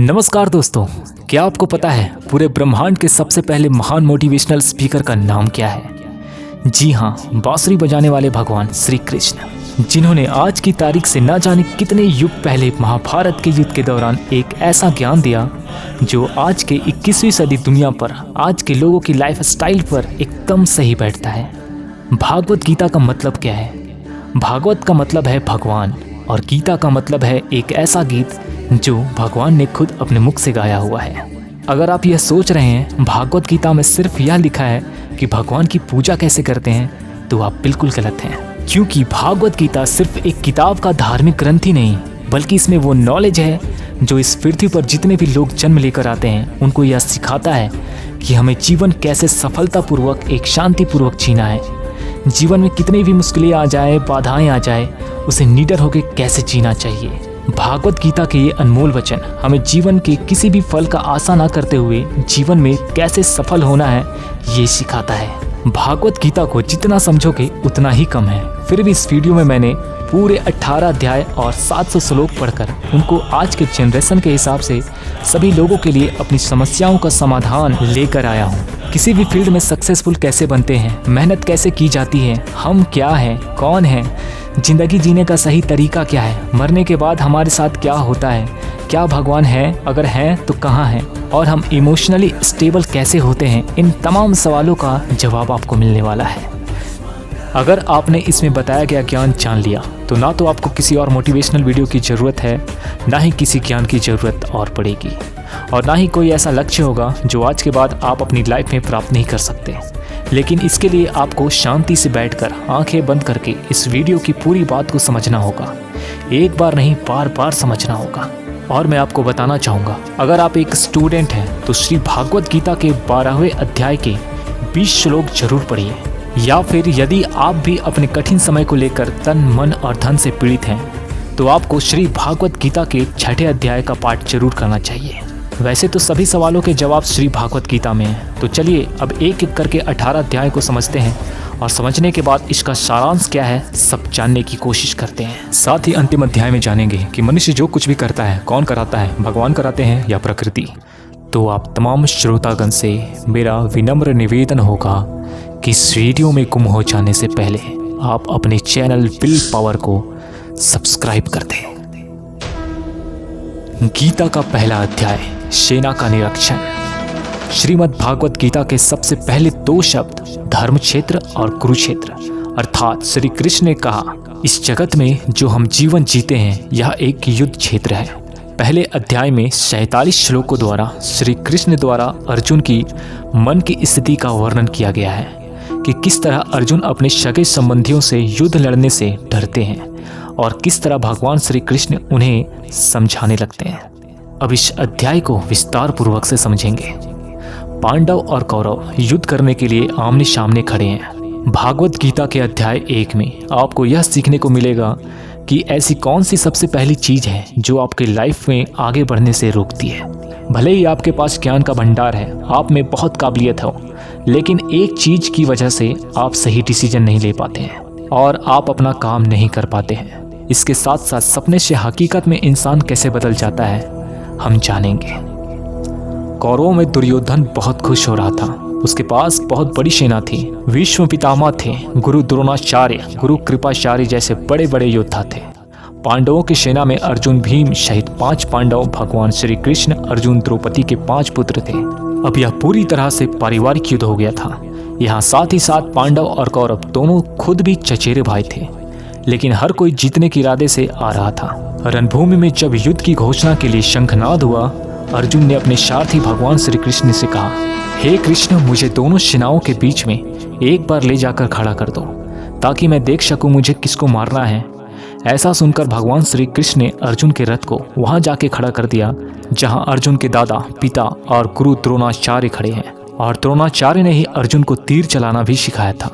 नमस्कार दोस्तों, क्या आपको पता है पूरे ब्रह्मांड के सबसे पहले महान मोटिवेशनल स्पीकर का नाम क्या है? जी हाँ, बांसुरी बजाने वाले भगवान श्री कृष्ण, जिन्होंने आज की तारीख से ना जाने कितने युग पहले महाभारत के युद्ध के दौरान एक ऐसा ज्ञान दिया जो आज के 21वीं सदी दुनिया पर, आज के लोगों की लाइफ स्टाइल पर एकदम सही बैठता है। भागवत गीता का मतलब क्या है? भागवत का मतलब है भगवान और गीता का मतलब है एक ऐसा गीत जो भगवान ने खुद अपने मुख से गाया हुआ है। अगर आप यह सोच रहे हैं भागवत गीता में सिर्फ यह लिखा है कि भगवान की पूजा कैसे करते हैं, तो आप बिल्कुल गलत हैं, क्योंकि भागवत गीता सिर्फ एक किताब का धार्मिक ग्रंथ ही नहीं, बल्कि इसमें वो नॉलेज है जो इस पृथ्वी पर जितने भी लोग जन्म लेकर आते हैं उनको यह सिखाता है कि हमें जीवन कैसे सफलतापूर्वक एक शांतिपूर्वक जीना है। जीवन में कितनी भी मुश्किलें आ जाए, बाधाएं आ जाए, उसे निडर होकर कैसे जीना चाहिए। भागवत गीता के ये अनमोल वचन हमें जीवन के किसी भी फल का आशा ना करते हुए जीवन में कैसे सफल होना है, ये सिखाता है। भागवत गीता को जितना समझोगे उतना ही कम है। फिर भी इस वीडियो में मैंने पूरे 18 अध्याय और 700 श्लोक पढ़कर उनको आज के जनरेशन के हिसाब से सभी लोगों के लिए अपनी समस्याओं का समाधान लेकर आया हूँ। किसी भी फील्ड में सक्सेसफुल कैसे बनते हैं, मेहनत कैसे की जाती है, हम क्या हैं, कौन हैं, जिंदगी जीने का सही तरीका क्या है, मरने के बाद हमारे साथ क्या होता है, क्या भगवान है, अगर हैं तो कहाँ हैं, और हम इमोशनली स्टेबल कैसे होते हैं, इन तमाम सवालों का जवाब आपको मिलने वाला है। अगर आपने इसमें बताया गया ज्ञान जान लिया तो ना तो आपको किसी और मोटिवेशनल वीडियो की ज़रूरत है, ना ही किसी ज्ञान की ज़रूरत और पड़ेगी, और ना ही कोई ऐसा लक्ष्य होगा जो आज के बाद आप अपनी लाइफ में प्राप्त नहीं कर सकते। लेकिन इसके लिए आपको शांति से बैठकर आंखें बंद करके इस वीडियो की पूरी बात को समझना होगा। एक बार नहीं, बार बार समझना होगा। और मैं आपको बताना चाहूँगा, अगर आप एक स्टूडेंट हैं तो श्री भागवत गीता के 12वें अध्याय के 20 श्लोक जरूर पढ़िए, या फिर यदि आप भी अपने कठिन समय को लेकर तन, मन और धन से पीड़ित हैं तो आपको श्री भागवत गीता के 6ठे अध्याय का पाठ जरूर करना चाहिए। वैसे तो सभी सवालों के जवाब श्री भागवत गीता में हैं, तो चलिए अब एक एक करके 18 अध्याय को समझते हैं और समझने के बाद इसका सारांश क्या है सब जानने की कोशिश करते हैं। साथ ही अंतिम अध्याय में जानेंगे कि मनुष्य जो कुछ भी करता है कौन कराता है, भगवान कराते हैं या प्रकृति। तो आप तमाम श्रोतागण से मेरा विनम्र निवेदन होगा कि इस वीडियो में गुम हो जाने से पहले आप अपने चैनल विल पावर को सब्सक्राइब कर दें। गीता का पहला अध्याय, सेना का निरीक्षण। श्रीमद् भागवत गीता के सबसे पहले 2 शब्द धर्म क्षेत्र और कुरुक्षेत्र, अर्थात श्री कृष्ण ने कहा इस जगत में जो हम जीवन जीते हैं यह एक युद्ध क्षेत्र है। पहले अध्याय में 47 श्लोकों द्वारा श्री कृष्ण द्वारा अर्जुन की मन की स्थिति का वर्णन किया गया है कि किस तरह अर्जुन अपने सगे संबंधियों से युद्ध लड़ने से डरते हैं और किस तरह भगवान श्री कृष्ण उन्हें समझाने लगते हैं। अब इस अध्याय को विस्तार पूर्वक से समझेंगे। पांडव और कौरव युद्ध करने के लिए आमने सामने खड़े हैं। भागवत गीता के अध्याय 1 में आपको यह सीखने को मिलेगा कि ऐसी कौन सी सबसे पहली चीज है जो आपके लाइफ में आगे बढ़ने से रोकती है। भले ही आपके पास ज्ञान का भंडार है, आप में बहुत काबिलियत हो, लेकिन एक चीज की वजह से आप सही डिसीजन नहीं ले पाते हैं और आप अपना काम नहीं कर पाते हैं। इसके साथ साथ सपने से हकीकत में इंसान कैसे बदल जाता है हम जानेंगे। कौरवों में दुर्योधन बहुत खुश हो रहा था। उसके पास बहुत बड़ी सेना थी, विश्व पितामह थे, गुरु द्रोणाचार्य, गुरु कृपाचार्य जैसे बड़े बड़े योद्धा थे। पांडवों की सेना में अर्जुन, भीम सहित 5 पांडव, भगवान श्री कृष्ण, अर्जुन, द्रौपदी के 5 पुत्र थे। अब यह पूरी तरह से पारिवारिक युद्ध हो गया था। यहाँ साथ ही साथ पांडव और कौरव दोनों खुद भी चचेरे भाई थे, लेकिन हर कोई जीतने के इरादे से आ रहा था। रणभूमि में जब युद्ध की घोषणा के लिए शंखनाद हुआ, अर्जुन ने अपने सारथी भगवान श्री कृष्ण से कहा, हे कृष्ण, मुझे दोनों सेनाओं के बीच में एक बार ले जाकर खड़ा कर दो ताकि मैं देख सकूं मुझे किसको मारना है। ऐसा सुनकर भगवान श्री कृष्ण ने अर्जुन के रथ को वहां जाके खड़ा कर दिया जहां अर्जुन के दादा, पिता और गुरु द्रोणाचार्य खड़े हैं, और द्रोणाचार्य ने ही अर्जुन को तीर चलाना भी सिखाया था।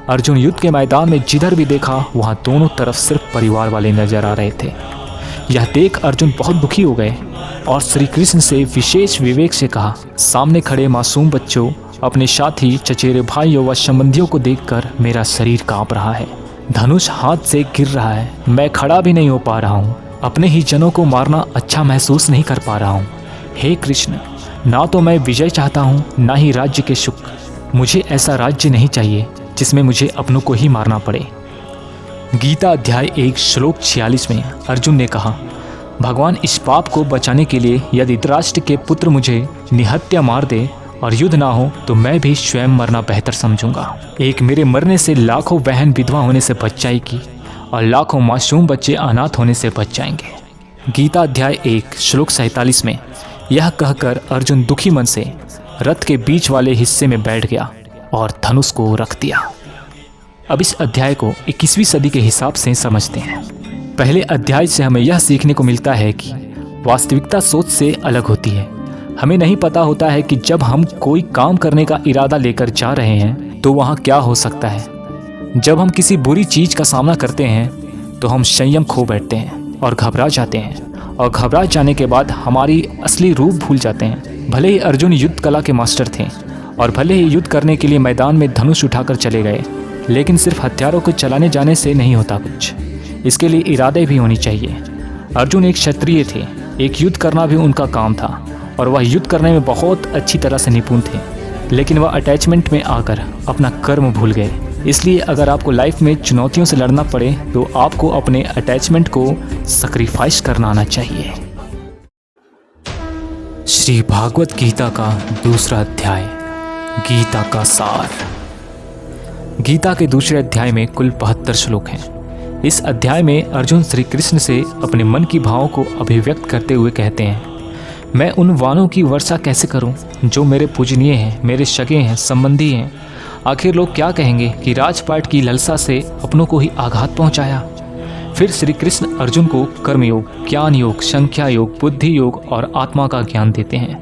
अर्जुन युद्ध के मैदान में जिधर भी देखा वहां दोनों तरफ सिर्फ परिवार वाले नजर आ रहे थे। यह देख अर्जुन बहुत दुखी हो गए और श्री कृष्ण से विशेष विवेक से कहा, सामने खड़े मासूम बच्चों, अपने साथी, चचेरे भाइयों व संबंधियों को देखकर मेरा शरीर कांप रहा है। धनुष हाथ से गिर रहा है, मैं खड़ा भी नहीं हो पा रहा हूँ। अपने ही जनों को मारना अच्छा महसूस नहीं कर पा रहा हूँ। हे कृष्ण, ना तो मैं विजय चाहता हूँ ना ही राज्य के सुख। मुझे ऐसा राज्य नहीं चाहिए जिसमें मुझे अपनों को ही मारना पड़े। गीता अध्याय 1 श्लोक 46 में अर्जुन ने कहा, भगवान इस पाप को बचाने के लिए यदि धृतराष्ट्र के पुत्र मुझे निहत्या मार दे और युद्ध ना हो तो मैं भी स्वयं मरना बेहतर समझूंगा। एक मेरे मरने से लाखों बहन विधवा होने से बच जाएगी और लाखों मासूम बच्चे अनाथ होने से बच जाएंगे। गीता अध्याय 1 श्लोक 47 में यह कहकर अर्जुन दुखी मन से रथ के बीच वाले हिस्से में बैठ गया और धनुष को रख दिया। अब इस अध्याय को 21वीं सदी के हिसाब से समझते हैं। पहले अध्याय से हमें यह सीखने को मिलता है कि वास्तविकता सोच से अलग होती है। हमें नहीं पता होता है कि जब हम कोई काम करने का इरादा लेकर जा रहे हैं तो वहाँ क्या हो सकता है। जब हम किसी बुरी चीज़ का सामना करते हैं तो हम संयम खो बैठते हैं और घबरा जाते हैं, और घबरा जाने के बाद हमारी असली रूप भूल जाते हैं। भले ही अर्जुन युद्ध कला के मास्टर थे और भले ही युद्ध करने के लिए मैदान में धनुष उठाकर चले गए, लेकिन सिर्फ हथियारों को चलाने जाने से नहीं होता कुछ, इसके लिए इरादे भी होनी चाहिए। अर्जुन एक क्षत्रिय थे, एक युद्ध करना भी उनका काम था और वह युद्ध करने में बहुत अच्छी तरह से निपुण थे, लेकिन वह अटैचमेंट में आकर अपना कर्म भूल गए। इसलिए अगर आपको लाइफ में चुनौतियों से लड़ना पड़े तो आपको अपने अटैचमेंट को सैक्रिफाइस करना आना चाहिए। श्री भागवत गीता का दूसरा अध्याय, गीता का सार। गीता के दूसरे अध्याय में कुल 72 श्लोक हैं। इस अध्याय में अर्जुन श्री कृष्ण से अपने मन की भावों को अभिव्यक्त करते हुए कहते हैं, मैं उन वाणों की वर्षा कैसे करूं जो मेरे पूजनीय हैं, मेरे सगे हैं, संबंधी हैं। आखिर लोग क्या कहेंगे कि राजपाट की ललसा से अपनों को ही आघात पहुंचाया। फिर श्री कृष्ण अर्जुन को कर्मयोग, ज्ञान योग, संख्या योग, बुद्धि योग और आत्मा का ज्ञान देते हैं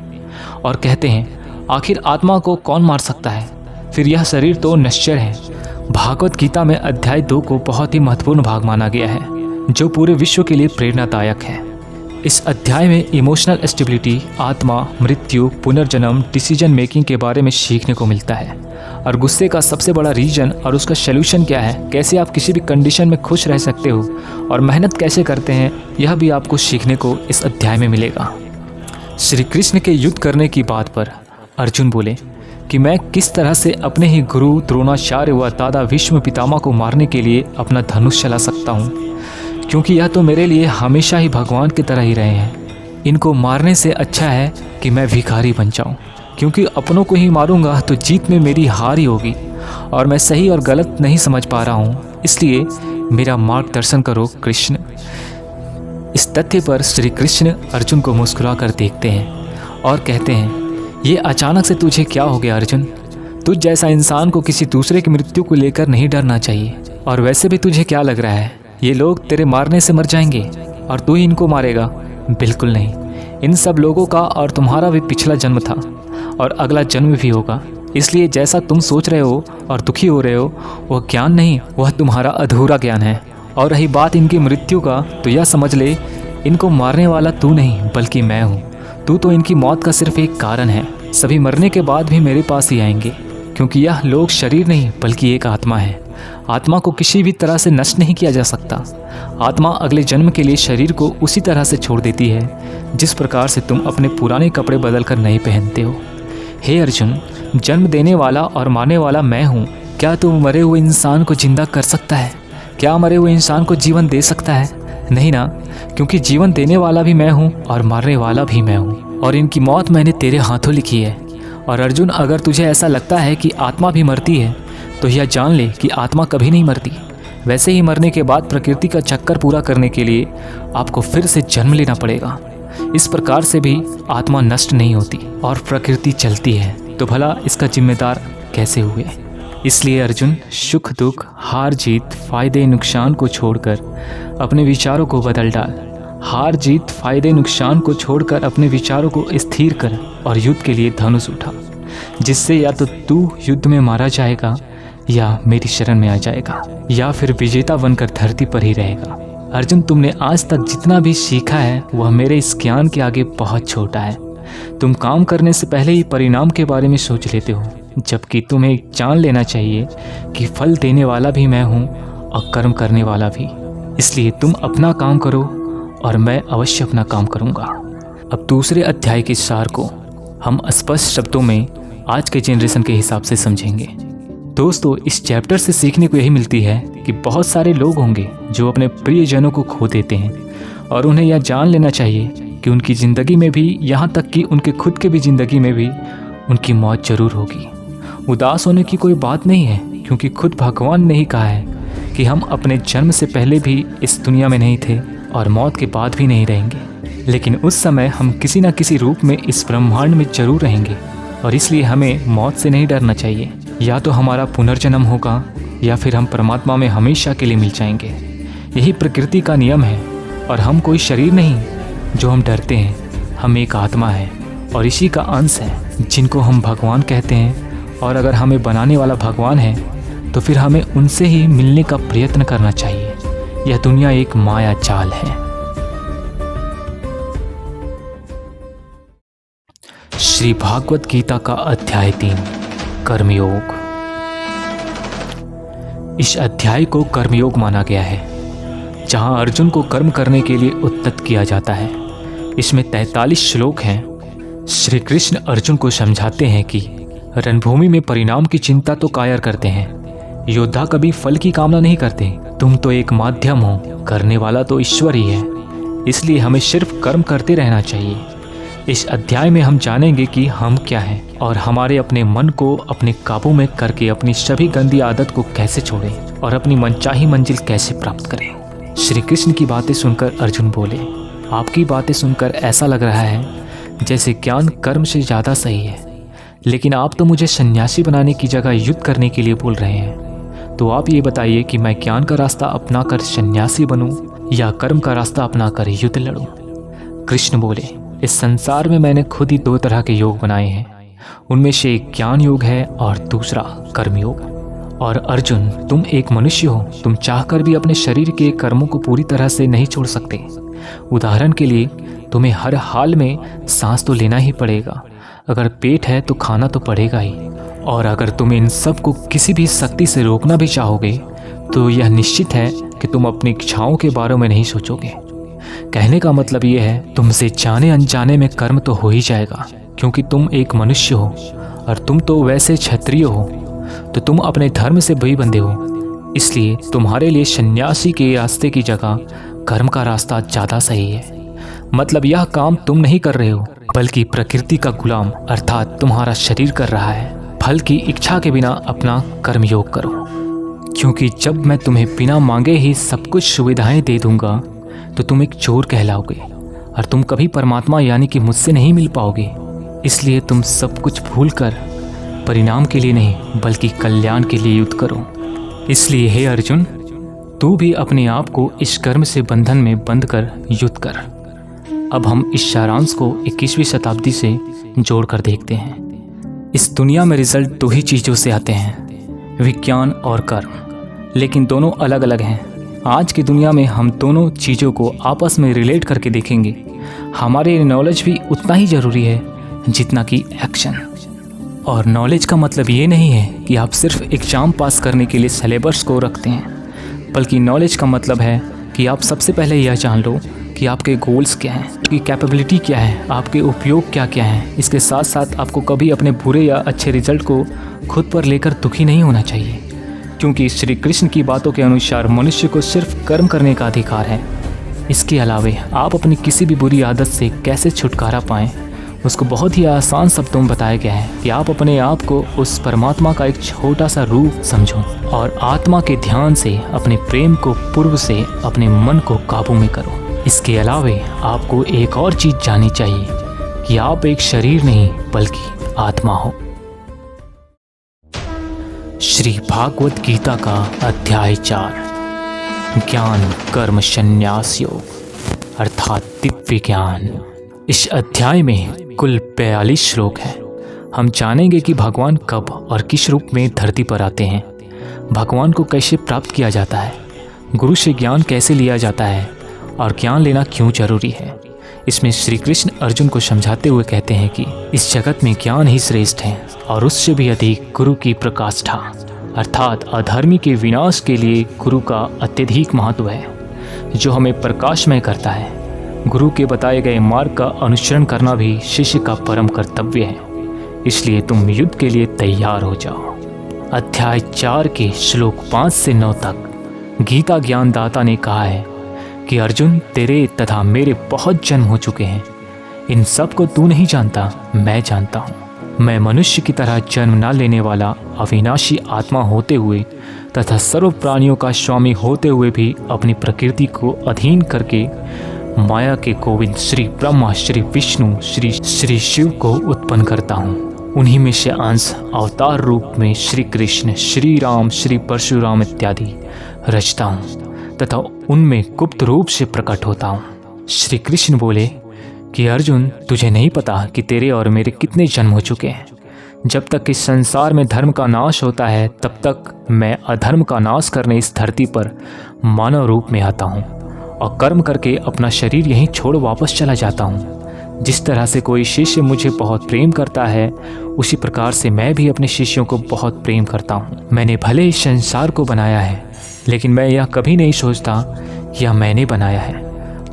और कहते हैं, आखिर आत्मा को कौन मार सकता है? फिर यह शरीर तो नश्वर है। भागवत गीता में अध्याय 2 को बहुत ही महत्वपूर्ण भाग माना गया है, जो पूरे विश्व के लिए प्रेरणादायक है। इस अध्याय में इमोशनल स्टेबिलिटी, आत्मा, मृत्यु, पुनर्जन्म, डिसीजन मेकिंग के बारे में सीखने को मिलता है, और गुस्से का सबसे बड़ा रीजन और उसका सलूशन क्या है, कैसे आप किसी भी कंडीशन में खुश रह सकते हो और मेहनत कैसे करते हैं, यह भी आपको सीखने को इस अध्याय में मिलेगा। श्री कृष्ण के युद्ध करने की बात पर अर्जुन बोले कि मैं किस तरह से अपने ही गुरु द्रोणाचार्य व दादा भीष्म पितामह को मारने के लिए अपना धनुष चला सकता हूँ, क्योंकि यह तो मेरे लिए हमेशा ही भगवान की तरह ही रहे हैं। इनको मारने से अच्छा है कि मैं भिखारी बन जाऊं, क्योंकि अपनों को ही मारूंगा तो जीत में मेरी हार ही होगी और मैं सही और गलत नहीं समझ पा रहा हूं, इसलिए मेरा मार्गदर्शन करो कृष्ण। इस तथ्य पर श्री कृष्ण अर्जुन को मुस्कुरा कर देखते हैं और कहते हैं, ये अचानक से तुझे क्या हो गया अर्जुन? तुझ जैसा इंसान को किसी दूसरे की मृत्यु को लेकर नहीं डरना चाहिए। और वैसे भी तुझे क्या लग रहा है, ये लोग तेरे मारने से मर जाएंगे और तू ही इनको मारेगा? बिल्कुल नहीं। इन सब लोगों का और तुम्हारा भी पिछला जन्म था और अगला जन्म भी होगा, इसलिए जैसा तुम सोच रहे हो और दुखी हो रहे हो वह ज्ञान नहीं, वह तुम्हारा अधूरा ज्ञान है। और रही बात इनकी मृत्यु का, तो यह समझ ले, इनको मारने वाला तू नहीं बल्कि मैं हूँ। तू तो इनकी मौत का सिर्फ एक कारण है। सभी मरने के बाद भी मेरे पास ही आएंगे, क्योंकि यह लोग शरीर नहीं बल्कि एक आत्मा है। आत्मा को किसी भी तरह से नष्ट नहीं किया जा सकता। आत्मा अगले जन्म के लिए शरीर को उसी तरह से छोड़ देती है जिस प्रकार से तुम अपने पुराने कपड़े बदलकर नए पहनते हो। हे अर्जुन, जन्म देने वाला और मारने वाला मैं हूँ। क्या तू मरे हुए इंसान को जिंदा कर सकता है? क्या मरे हुए इंसान को जीवन दे सकता है? नहीं ना, क्योंकि जीवन देने वाला भी मैं हूँ और मारने वाला भी मैं हूँ, और इनकी मौत मैंने तेरे हाथों लिखी है। और अर्जुन, अगर तुझे ऐसा लगता है कि आत्मा भी मरती है तो यह जान ले कि आत्मा कभी नहीं मरती। वैसे ही मरने के बाद प्रकृति का चक्कर पूरा करने के लिए आपको फिर से जन्म लेना पड़ेगा। इस प्रकार से भी आत्मा नष्ट नहीं होती और प्रकृति चलती है, तो भला इसका जिम्मेदार कैसे हुए? इसलिए अर्जुन, सुख दुख, हार जीत, फायदे नुकसान को छोड़कर अपने विचारों को बदल डाल। हार जीत, फायदे नुकसान को छोड़कर अपने विचारों को स्थिर कर और युद्ध के लिए धनुष उठा, जिससे या तो तू युद्ध में मारा जाएगा या मेरी शरण में आ जाएगा, या फिर विजेता बनकर धरती पर ही रहेगा। अर्जुन, तुमने आज तक जितना भी सीखा है वह मेरे इस ज्ञान के आगे बहुत छोटा है। तुम काम करने से पहले ही परिणाम के बारे में सोच लेते हो, जबकि तुम्हें जान लेना चाहिए कि फल देने वाला भी मैं हूँ और कर्म करने वाला भी। इसलिए तुम अपना काम करो और मैं अवश्य अपना काम करूँगा। अब दूसरे अध्याय के सार को हम स्पष्ट शब्दों में आज के जनरेशन के हिसाब से समझेंगे। दोस्तों, इस चैप्टर से सीखने को यही मिलती है कि बहुत सारे लोग होंगे जो अपने प्रियजनों को खो देते हैं और उन्हें यह जान लेना चाहिए कि उनकी ज़िंदगी में भी, यहाँ तक कि उनके खुद के भी ज़िंदगी में भी उनकी मौत जरूर होगी। उदास होने की कोई बात नहीं है, क्योंकि खुद भगवान ने ही कहा है कि हम अपने जन्म से पहले भी इस दुनिया में नहीं थे और मौत के बाद भी नहीं रहेंगे, लेकिन उस समय हम किसी न किसी रूप में इस ब्रह्मांड में जरूर रहेंगे और इसलिए हमें मौत से नहीं डरना चाहिए। या तो हमारा पुनर्जन्म होगा या फिर हम परमात्मा में हमेशा के लिए मिल जाएंगे। यही प्रकृति का नियम है और हम कोई शरीर नहीं जो हम डरते हैं, हम एक आत्मा है और इसी का अंश है जिनको हम भगवान कहते हैं। और अगर हमें बनाने वाला भगवान है तो फिर हमें उनसे ही मिलने का प्रयत्न करना चाहिए। यह दुनिया एक माया जाल है। श्री भागवत गीता का अध्याय 3 कर्मयोग। इस अध्याय को कर्मयोग माना गया है, जहां अर्जुन को कर्म करने के लिए उद्यत किया जाता है। इसमें 43 श्लोक हैं। श्री कृष्ण अर्जुन को समझाते हैं कि रणभूमि में परिणाम की चिंता तो कायर करते हैं, योद्धा कभी फल की कामना नहीं करते। तुम तो एक माध्यम हो, करने वाला तो ईश्वर ही है, इसलिए हमें सिर्फ कर्म करते रहना चाहिए। इस अध्याय में हम जानेंगे कि हम क्या हैं और हमारे अपने मन को अपने काबू में करके अपनी सभी गंदी आदत को कैसे छोड़ें और अपनी मनचाही मंजिल कैसे प्राप्त करें। श्री कृष्ण की बातें सुनकर अर्जुन बोले, आपकी बातें सुनकर ऐसा लग रहा है जैसे ज्ञान कर्म से ज़्यादा सही है, लेकिन आप तो मुझे सन्यासी बनाने की जगह युद्ध करने के लिए बोल रहे हैं। तो आप ये बताइए कि मैं ज्ञान का रास्ता अपनाकर सन्यासी बनूं या कर्म का रास्ता अपनाकर युद्ध लड़ूं। कृष्ण बोले, इस संसार में मैंने खुद ही 2 तरह के योग बनाए हैं, उनमें से एक ज्ञान योग है और दूसरा कर्म योग। और अर्जुन, तुम एक मनुष्य हो, तुम चाहकर भी अपने शरीर के कर्मों को पूरी तरह से नहीं छोड़ सकते। उदाहरण के लिए तुम्हें हर हाल में सांस तो लेना ही पड़ेगा, अगर पेट है तो खाना तो पड़ेगा ही। और अगर तुम इन सब को किसी भी शक्ति से रोकना भी चाहोगे तो यह निश्चित है कि तुम अपनी इच्छाओं के बारे में नहीं सोचोगे। कहने का मतलब ये है, तुमसे जाने अनजाने में कर्म तो हो ही जाएगा, क्योंकि तुम एक मनुष्य हो और तुम तो वैसे क्षत्रिय हो, तो तुम अपने धर्म से भी बंधे हो। इसलिए तुम्हारे लिए सन्यासी के रास्ते की जगह कर्म का रास्ता ज़्यादा सही है। मतलब यह काम तुम नहीं कर रहे हो, बल्कि प्रकृति का गुलाम अर्थात तुम्हारा शरीर कर रहा है। फल की इच्छा के बिना अपना कर्मयोग करो, क्योंकि जब मैं तुम्हें बिना मांगे ही सब कुछ सुविधाएं दे दूंगा तो तुम एक चोर कहलाओगे और तुम कभी परमात्मा यानी कि मुझसे नहीं मिल पाओगे। इसलिए तुम सब कुछ भूलकर परिणाम के लिए नहीं बल्कि कल्याण के लिए युद्ध करो। इसलिए हे अर्जुन, तू भी अपने आप को इस कर्म से बंधन में बंद कर युद्ध कर। अब हम इस सारांश को 21वीं शताब्दी से जोड़कर देखते हैं। इस दुनिया में रिजल्ट 2 ही चीज़ों से आते हैं, विज्ञान और कर्म, लेकिन दोनों अलग अलग हैं। आज की दुनिया में हम दोनों चीज़ों को आपस में रिलेट करके देखेंगे। हमारे नॉलेज भी उतना ही ज़रूरी है जितना कि एक्शन। और नॉलेज का मतलब ये नहीं है कि आप सिर्फ एग्ज़ाम पास करने के लिए सिलेबस को रखते हैं, बल्कि नॉलेज का मतलब है कि आप सबसे पहले यह जान लो कि आपके गोल्स क्या हैं, आपकी कैपेबिलिटी क्या है, आपके उपयोग क्या क्या हैं। इसके साथ साथ आपको कभी अपने बुरे या अच्छे रिजल्ट को खुद पर लेकर दुखी नहीं होना चाहिए, क्योंकि श्री कृष्ण की बातों के अनुसार मनुष्य को सिर्फ कर्म करने का अधिकार है। इसके अलावे आप अपनी किसी भी बुरी आदत से कैसे छुटकारा पाएं, उसको बहुत ही आसान शब्दों में बताया गया है कि आप अपने आप को उस परमात्मा का एक छोटा सा रूप समझो और आत्मा के ध्यान से अपने प्रेम को पूर्व से अपने मन को काबू में करो। इसके अलावे आपको एक और चीज़ जाननी चाहिए कि आप एक शरीर नहीं बल्कि आत्मा हो। श्री भागवत गीता का अध्याय 4 ज्ञान कर्म संन्यास योग अर्थात दिव्य ज्ञान। इस अध्याय में कुल 42 श्लोक हैं। हम जानेंगे कि भगवान कब और किस रूप में धरती पर आते हैं, भगवान को कैसे प्राप्त किया जाता है, गुरु से ज्ञान कैसे लिया जाता है और ज्ञान लेना क्यों जरूरी है। इसमें श्री कृष्ण अर्जुन को समझाते हुए कहते हैं कि इस जगत में ज्ञान ही श्रेष्ठ है और उससे भी अधिक गुरु की प्रकाष्ठा अर्थात अधर्मी के विनाश के लिए गुरु का अत्यधिक महत्व है, जो हमें प्रकाशमय करता है। गुरु के बताए गए मार्ग का अनुसरण करना भी शिष्य का परम कर्तव्य है। इसलिए तुम युद्ध के लिए तैयार हो जाओ। अध्याय 4 के श्लोक 5 से 9 तक गीता ज्ञानदाता ने कहा है कि अर्जुन, तेरे तथा मेरे बहुत जन्म हो चुके हैं। इन सब को तू नहीं जानता, मैं जानता हूँ। मैं मनुष्य की तरह जन्म न लेने वाला अविनाशी आत्मा होते हुए तथा सर्व प्राणियों का स्वामी होते हुए भी अपनी प्रकृति को अधीन करके माया के गोविंद श्री ब्रह्मा, श्री विष्णु, श्री शिव को उत्पन्न करता हूँ। उन्हीं में से अंश अवतार रूप में श्री कृष्ण, श्री राम, श्री परशुराम इत्यादि रचता हूँ तथा उनमें गुप्त रूप से प्रकट होता हूँ। श्री कृष्ण बोले कि अर्जुन, तुझे नहीं पता कि तेरे और मेरे कितने जन्म हो चुके हैं। जब तक इस संसार में धर्म का नाश होता है तब तक मैं अधर्म का नाश करने इस धरती पर मानव रूप में आता हूँ और कर्म करके अपना शरीर यहीं छोड़ वापस चला जाता हूँ। जिस तरह से कोई शिष्य मुझे बहुत प्रेम करता है, उसी प्रकार से मैं भी अपने शिष्यों को बहुत प्रेम करता हूँ। मैंने भले इस संसार को बनाया है, लेकिन मैं यह कभी नहीं सोचता यह मैंने बनाया है।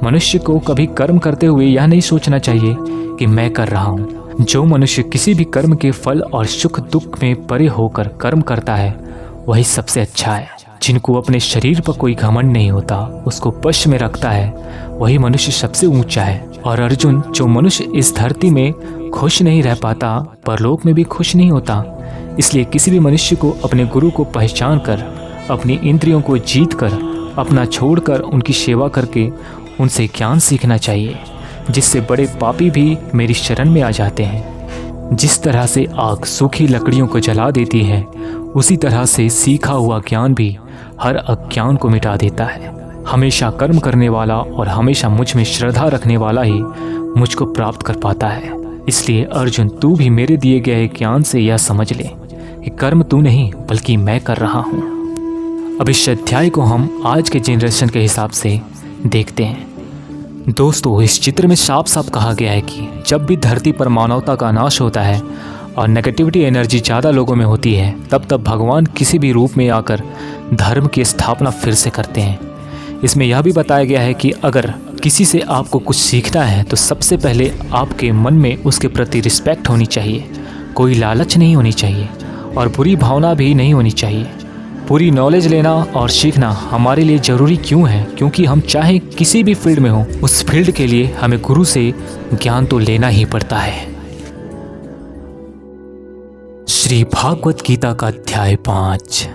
मनुष्य को कभी कर्म करते हुए यह नहीं सोचना चाहिए कि मैं कर रहा हूँ। जो मनुष्य किसी भी कर्म के फल और सुख दुख में परे होकर कर्म करता है वही सबसे अच्छा है। जिनको अपने शरीर पर कोई घमंड नहीं होता, उसको वश में रखता है, वही मनुष्य सबसे ऊंचा है। और अर्जुन, जो मनुष्य इस धरती में खुश नहीं रह पाता, परलोक में भी खुश नहीं होता। इसलिए किसी भी मनुष्य को अपने गुरु को पहचान कर, अपनी इंद्रियों को जीत कर, अपना छोड़कर उनकी सेवा करके उनसे ज्ञान सीखना चाहिए, जिससे बड़े पापी भी मेरी शरण में आ जाते हैं। जिस तरह से आग सूखी लकड़ियों को जला देती है, उसी तरह से सीखा हुआ ज्ञान भी हर अज्ञान को मिटा देता है। हमेशा कर्म करने वाला और हमेशा मुझ में श्रद्धा रखने वाला ही मुझको प्राप्त कर पाता है। इसलिए अर्जुन, तू भी मेरे दिए गए ज्ञान से यह समझ ले कि कर्म तू नहीं बल्कि मैं कर रहा हूँ। अब इस अध्याय को हम आज के जनरेशन के हिसाब से देखते हैं। दोस्तों, इस चित्र में साफ साफ कहा गया है कि जब भी धरती पर मानवता का नाश होता है और नेगेटिविटी एनर्जी ज़्यादा लोगों में होती है, तब भगवान किसी भी रूप में आकर धर्म की स्थापना फिर से करते हैं। इसमें यह भी बताया गया है कि अगर किसी से आपको कुछ सीखना है तो सबसे पहले आपके मन में उसके प्रति रिस्पेक्ट होनी चाहिए, कोई लालच नहीं होनी चाहिए और बुरी भावना भी नहीं होनी चाहिए। पूरी नॉलेज लेना और सीखना हमारे लिए ज़रूरी क्यों है? क्योंकि हम चाहे किसी भी फील्ड में हो, उस फील्ड के लिए हमें गुरु से ज्ञान तो लेना ही पड़ता है। श्री भागवत गीता का अध्याय 5,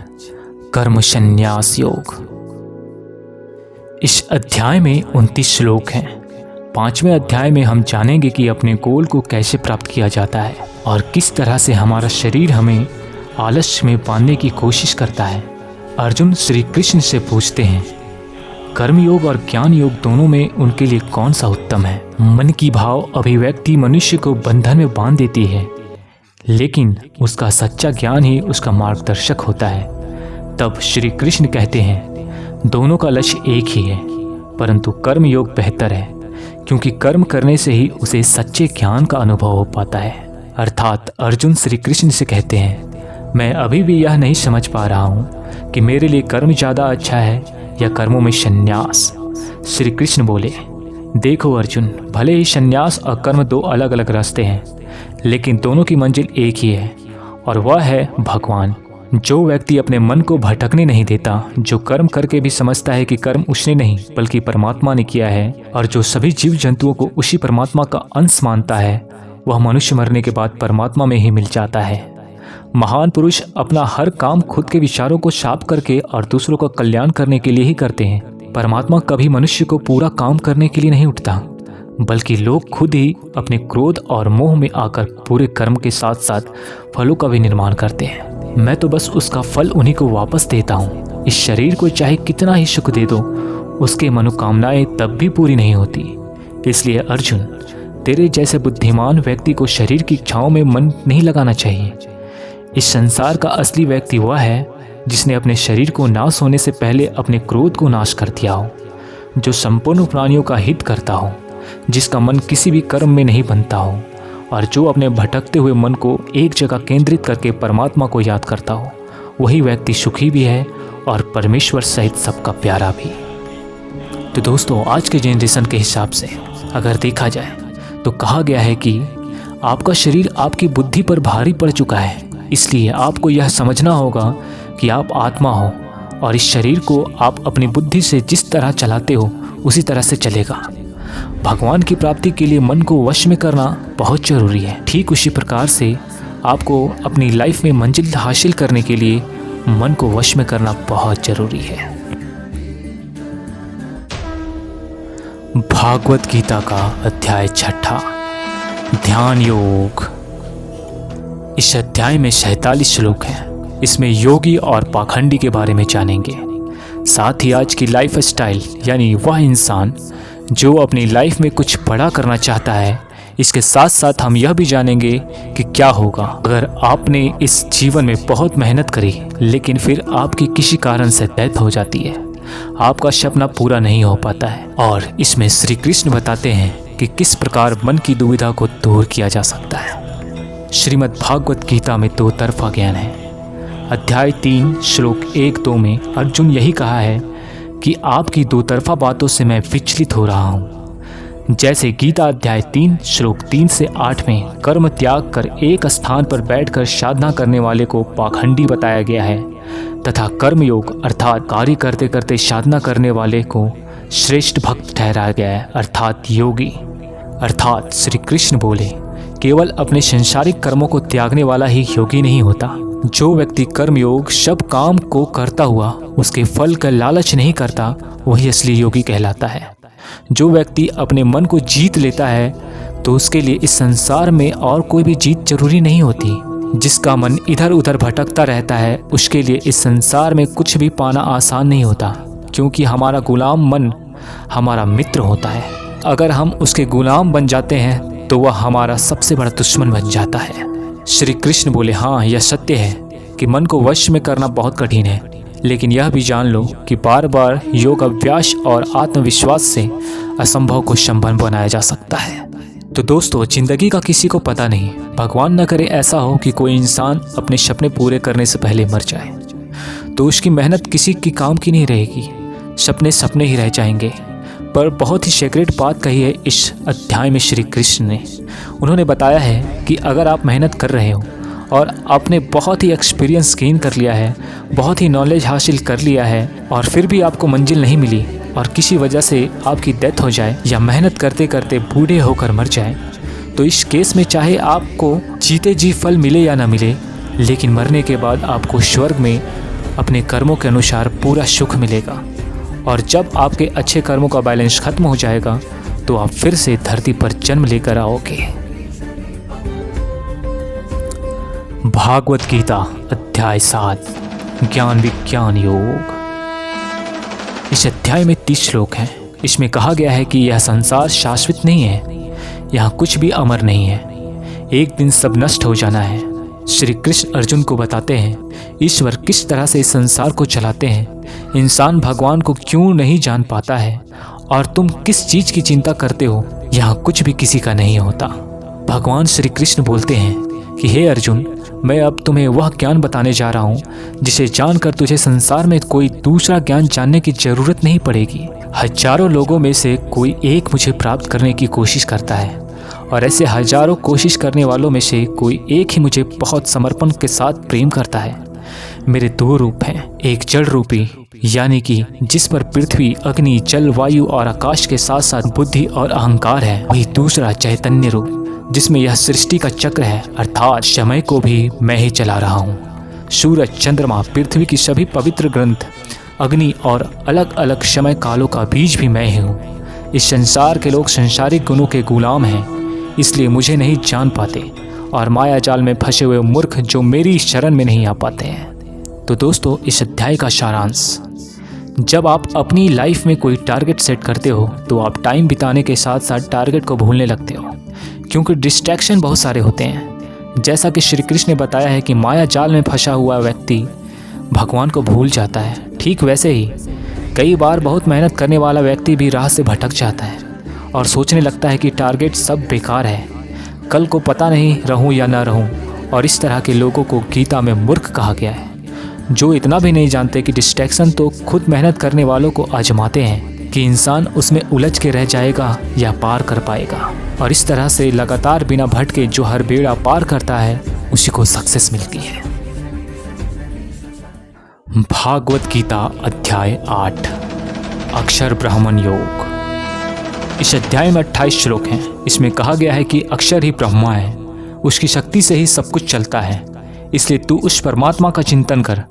कर्म संन्यास योग। इस अध्याय में 29 श्लोक हैं। 5वें अध्याय में हम जानेंगे कि अपने गोल को कैसे प्राप्त किया जाता है और किस तरह से हमारा शरीर हमें आलस्य में बांधने की कोशिश करता है। अर्जुन श्री कृष्ण से पूछते हैं, कर्म योग और ज्ञान योग दोनों में उनके लिए कौन सा उत्तम है? मन की भाव अभिव्यक्ति मनुष्य को बंधन में बांध देती है, लेकिन उसका सच्चा ज्ञान ही उसका मार्गदर्शक होता है। तब श्री कृष्ण कहते हैं, दोनों का लक्ष्य एक ही है, परंतु कर्म योग बेहतर है, क्योंकि कर्म करने से ही उसे सच्चे ज्ञान का अनुभव हो पाता है। अर्थात अर्जुन श्री कृष्ण से कहते हैं, मैं अभी भी यह नहीं समझ पा रहा हूँ कि मेरे लिए कर्म ज़्यादा अच्छा है या कर्मों में संन्यास। श्री कृष्ण बोले, देखो अर्जुन, भले ही संन्यास और कर्म दो अलग अलग रास्ते हैं, लेकिन दोनों की मंजिल एक ही है और वह है भगवान। जो व्यक्ति अपने मन को भटकने नहीं देता, जो कर्म करके भी समझता है कि कर्म उसने नहीं बल्कि परमात्मा ने किया है, और जो सभी जीव जंतुओं को उसी परमात्मा का अंश मानता है, वह मनुष्य मरने के बाद परमात्मा में ही मिल जाता है। महान पुरुष अपना हर काम खुद के विचारों को साफ करके और दूसरों का कल्याण करने के लिए ही करते हैं। परमात्मा कभी मनुष्य को पूरा काम करने के लिए नहीं उठता, बल्कि लोग खुद ही अपने क्रोध और मोह में आकर पूरे कर्म के साथ साथ फलों का भी निर्माण करते हैं। मैं तो बस उसका फल उन्हीं को वापस देता हूँ। इस शरीर को चाहे कितना ही सुख दे दो, उसके मनोकामनाएं तब भी पूरी नहीं होती। इसलिए अर्जुन, तेरे जैसे बुद्धिमान व्यक्ति को शरीर की इच्छाओं में मन नहीं लगाना चाहिए। इस संसार का असली व्यक्ति वह है जिसने अपने शरीर को नाश होने से पहले अपने क्रोध को नाश कर दिया हो, जो संपूर्ण प्राणियों का हित करता हो, जिसका मन किसी भी कर्म में नहीं बनता हो और जो अपने भटकते हुए मन को एक जगह केंद्रित करके परमात्मा को याद करता हो। वही व्यक्ति सुखी भी है और परमेश्वर सहित सबका प्यारा भी। तो दोस्तों आज के जनरेशन के हिसाब से अगर देखा जाए तो कहा गया है कि आपका शरीर आपकी बुद्धि पर भारी पड़ चुका है, इसलिए आपको यह समझना होगा कि आप आत्मा हो और इस शरीर को आप अपनी बुद्धि से जिस तरह चलाते हो उसी तरह से चलेगा। भगवान की प्राप्ति के लिए मन को वश में करना बहुत ज़रूरी है। ठीक उसी प्रकार से आपको अपनी लाइफ में मंजिल हासिल करने के लिए मन को वश में करना बहुत ज़रूरी है। भागवत गीता का अध्याय 6 ध्यान योग। इस अध्याय में 47 श्लोक हैं। इसमें योगी और पाखंडी के बारे में जानेंगे। साथ ही आज की लाइफ स्टाइल यानी वह इंसान जो अपनी लाइफ में कुछ बड़ा करना चाहता है, इसके साथ साथ हम यह भी जानेंगे कि क्या होगा अगर आपने इस जीवन में बहुत मेहनत करी लेकिन फिर आपकी किसी कारण से डेथ हो जाती है, आपका सपना पूरा नहीं हो पाता है। और इसमें श्री कृष्ण बताते हैं कि किस प्रकार मन की दुविधा को दूर किया जा सकता है। श्रीमद् भागवत गीता में 2 तरफा ज्ञान है। अध्याय 3 श्लोक 1-2 में अर्जुन यही कहा है कि आपकी 2 तरफा बातों से मैं विचलित हो रहा हूँ। जैसे गीता अध्याय 3 श्लोक 3 से 8 में कर्म त्याग कर एक स्थान पर बैठकर साधना करने वाले को पाखंडी बताया गया है तथा कर्मयोग अर्थात कार्य करते करते साधना करने वाले को श्रेष्ठ भक्त ठहराया गया है अर्थात योगी। अर्थात श्री कृष्ण बोले केवल अपने संसारिक कर्मों को त्यागने वाला ही योगी नहीं होता। जो व्यक्ति कर्मयोग सब काम को करता हुआ उसके फल का लालच नहीं करता वही असली योगी कहलाता है। जो व्यक्ति अपने मन को जीत लेता है तो उसके लिए इस संसार में और कोई भी जीत जरूरी नहीं होती। जिसका मन इधर उधर भटकता रहता है उसके लिए इस संसार में कुछ भी पाना आसान नहीं होता, क्योंकि हमारा गुलाम मन हमारा मित्र होता है। अगर हम उसके गुलाम बन जाते हैं तो वह हमारा सबसे बड़ा दुश्मन बन जाता है। श्री कृष्ण बोले हाँ यह सत्य है कि मन को वश में करना बहुत कठिन है, लेकिन यह भी जान लो कि बार बार योग अभ्यास और आत्मविश्वास से असंभव को संभव बनाया जा सकता है। तो दोस्तों जिंदगी का किसी को पता नहीं, भगवान न करे ऐसा हो कि कोई इंसान अपने सपने पूरे करने से पहले मर जाए, तो उसकी मेहनत किसी की काम की नहीं रहेगी, सपने सपने ही रह जाएंगे। पर बहुत ही सीक्रेट बात कही है इस अध्याय में श्री कृष्ण ने। उन्होंने बताया है कि अगर आप मेहनत कर रहे हो और आपने बहुत ही एक्सपीरियंस गेन कर लिया है, बहुत ही नॉलेज हासिल कर लिया है और फिर भी आपको मंजिल नहीं मिली और किसी वजह से आपकी डेथ हो जाए या मेहनत करते करते बूढ़े होकर मर जाए, तो इस केस में चाहे आपको जीते जी फल मिले या ना मिले, लेकिन मरने के बाद आपको स्वर्ग में अपने कर्मों के अनुसार पूरा सुख मिलेगा। और जब आपके अच्छे कर्मों का बैलेंस खत्म हो जाएगा तो आप फिर से धरती पर जन्म लेकर आओगे। भागवत गीता अध्याय 7 ज्ञान विज्ञान योग। इस अध्याय में 30 श्लोक हैं। इसमें कहा गया है कि यह संसार शाश्वत नहीं है, यहाँ कुछ भी अमर नहीं है, एक दिन सब नष्ट हो जाना है। श्री कृष्ण अर्जुन को बताते हैं ईश्वर किस तरह से इस संसार को चलाते हैं, इंसान भगवान को क्यों नहीं जान पाता है और तुम किस चीज़ की चिंता करते हो, यहाँ कुछ भी किसी का नहीं होता। भगवान श्री कृष्ण बोलते हैं कि हे अर्जुन, मैं अब तुम्हें वह ज्ञान बताने जा रहा हूँ जिसे जानकर तुझे संसार में कोई दूसरा ज्ञान जानने की जरूरत नहीं पड़ेगी। हजारों लोगों में से कोई एक मुझे प्राप्त करने की कोशिश करता है और ऐसे हजारों कोशिश करने वालों में से कोई एक ही मुझे बहुत समर्पण के साथ प्रेम करता है। मेरे 2 रूप हैं, एक जड़ रूपी यानी कि जिस पर पृथ्वी अग्नि जल वायु और आकाश के साथ साथ बुद्धि और अहंकार है, वही दूसरा चैतन्य रूप जिसमें यह सृष्टि का चक्र है अर्थात समय को भी मैं ही चला रहा हूँ। सूरज चंद्रमा पृथ्वी की सभी पवित्र ग्रंथ अग्नि और अलग अलग समय कालों का बीज भी मैं ही हूँ। इस संसार के लोग संसारिक गुणों के गुलाम हैं, इसलिए मुझे नहीं जान पाते और माया जाल में फंसे हुए मूर्ख जो मेरी शरण में नहीं आ पाते हैं। तो दोस्तों इस अध्याय का सारांश, जब आप अपनी लाइफ में कोई टारगेट सेट करते हो तो आप टाइम बिताने के साथ साथ टारगेट को भूलने लगते हो, क्योंकि डिस्ट्रैक्शन बहुत सारे होते हैं। जैसा कि श्री कृष्ण ने बताया है कि माया जाल में फंसा हुआ व्यक्ति भगवान को भूल जाता है, ठीक वैसे ही कई बार बहुत मेहनत करने वाला व्यक्ति भी राह से भटक जाता है और सोचने लगता है कि टारगेट सब बेकार है, कल को पता नहीं रहूं या ना रहूं। और इस तरह के लोगों को गीता में मूर्ख कहा गया है, जो इतना भी नहीं जानते कि डिस्ट्रैक्शन तो खुद मेहनत करने वालों को आजमाते हैं कि इंसान उसमें उलझ के रह जाएगा या पार कर पाएगा। और इस तरह से लगातार बिना भटके जो हर बेड़ा पार करता है उसी को सक्सेस मिलती है। भागवत गीता अध्याय 8 अक्षर ब्राह्मण योग। इस अध्याय में 28 श्लोक हैं। इसमें कहा गया है कि अक्षर ही ब्रह्मा है, उसकी शक्ति से ही सब कुछ चलता है, इसलिए तू उस परमात्मा का चिंतन कर।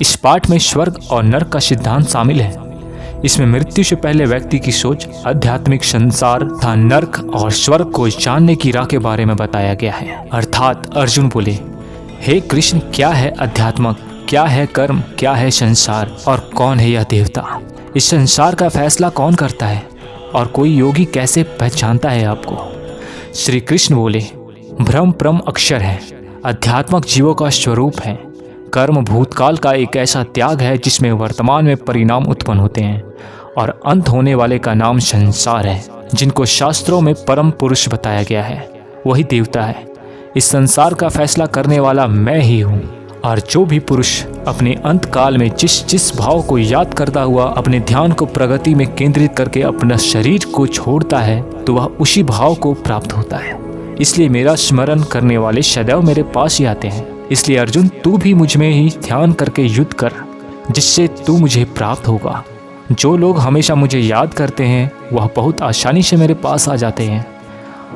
इस पाठ में स्वर्ग और नरक का सिद्धांत शामिल है। इसमें मृत्यु से पहले व्यक्ति की सोच, आध्यात्मिक संसार तथा नरक और स्वर्ग को जानने की राह के बारे में बताया गया है। अर्थात अर्जुन बोले, हे कृष्ण, क्या है अध्यात्म, क्या है कर्म, क्या है संसार और कौन है यह देवता? इस संसार का फैसला कौन करता है और कोई योगी कैसे पहचानता है आपको? श्री कृष्ण बोले, ब्रह्म परम अक्षर है, अध्यात्मक जीवों का स्वरूप है। कर्म भूतकाल का एक ऐसा त्याग है जिसमें वर्तमान में परिणाम उत्पन्न होते हैं, और अंत होने वाले का नाम संसार है, जिनको शास्त्रों में परम पुरुष बताया गया है, वही देवता है। इस संसार का फैसला करने वाला मैं ही हूँ। और जो भी पुरुष अपने अंत काल में जिस भाव को याद करता हुआ अपने ध्यान को प्रगति में केंद्रित करके अपना शरीर को छोड़ता है, तो वह उसी भाव को प्राप्त होता है। इसलिए मेरा स्मरण करने वाले सदैव मेरे पास ही आते हैं। इसलिए अर्जुन, तू भी मुझ में ही ध्यान करके युद्ध कर, जिससे तू मुझे प्राप्त होगा। जो लोग हमेशा मुझे याद करते हैं वह बहुत आसानी से मेरे पास आ जाते हैं,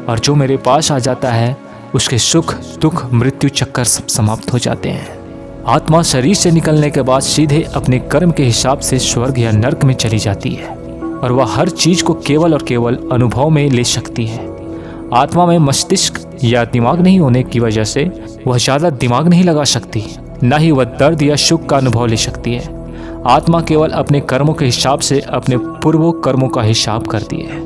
और जो मेरे पास आ जाता है उसके सुख दुख मृत्यु चक्कर सब समाप्त हो जाते हैं। आत्मा शरीर से निकलने के बाद सीधे अपने कर्म के हिसाब से स्वर्ग या नरक में चली जाती है, और वह हर चीज को केवल और केवल अनुभव में ले सकती है। आत्मा में मस्तिष्क या दिमाग नहीं होने की वजह से वह ज़्यादा दिमाग नहीं लगा सकती, न ही वह दर्द या सुख का अनुभव ले सकती है। आत्मा केवल अपने कर्मों के हिसाब से अपने पूर्व कर्मों का हिसाब करती है।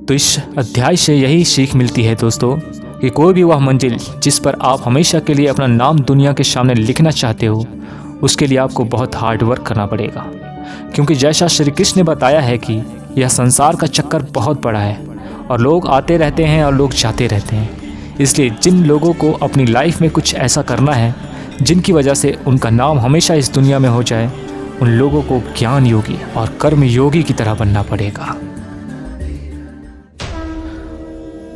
तो इस अध्याय से यही सीख मिलती है दोस्तों, कि कोई भी वह मंजिल जिस पर आप हमेशा के लिए अपना नाम दुनिया के सामने लिखना चाहते हो, उसके लिए आपको बहुत हार्ड वर्क करना पड़ेगा। क्योंकि जैसा श्री कृष्ण ने बताया है कि यह संसार का चक्कर बहुत बड़ा है, और लोग आते रहते हैं और लोग जाते रहते हैं। इसलिए जिन लोगों को अपनी लाइफ में कुछ ऐसा करना है जिनकी वजह से उनका नाम हमेशा इस दुनिया में हो जाए, उन लोगों को ज्ञान योगी और कर्म योगी की तरह बनना पड़ेगा।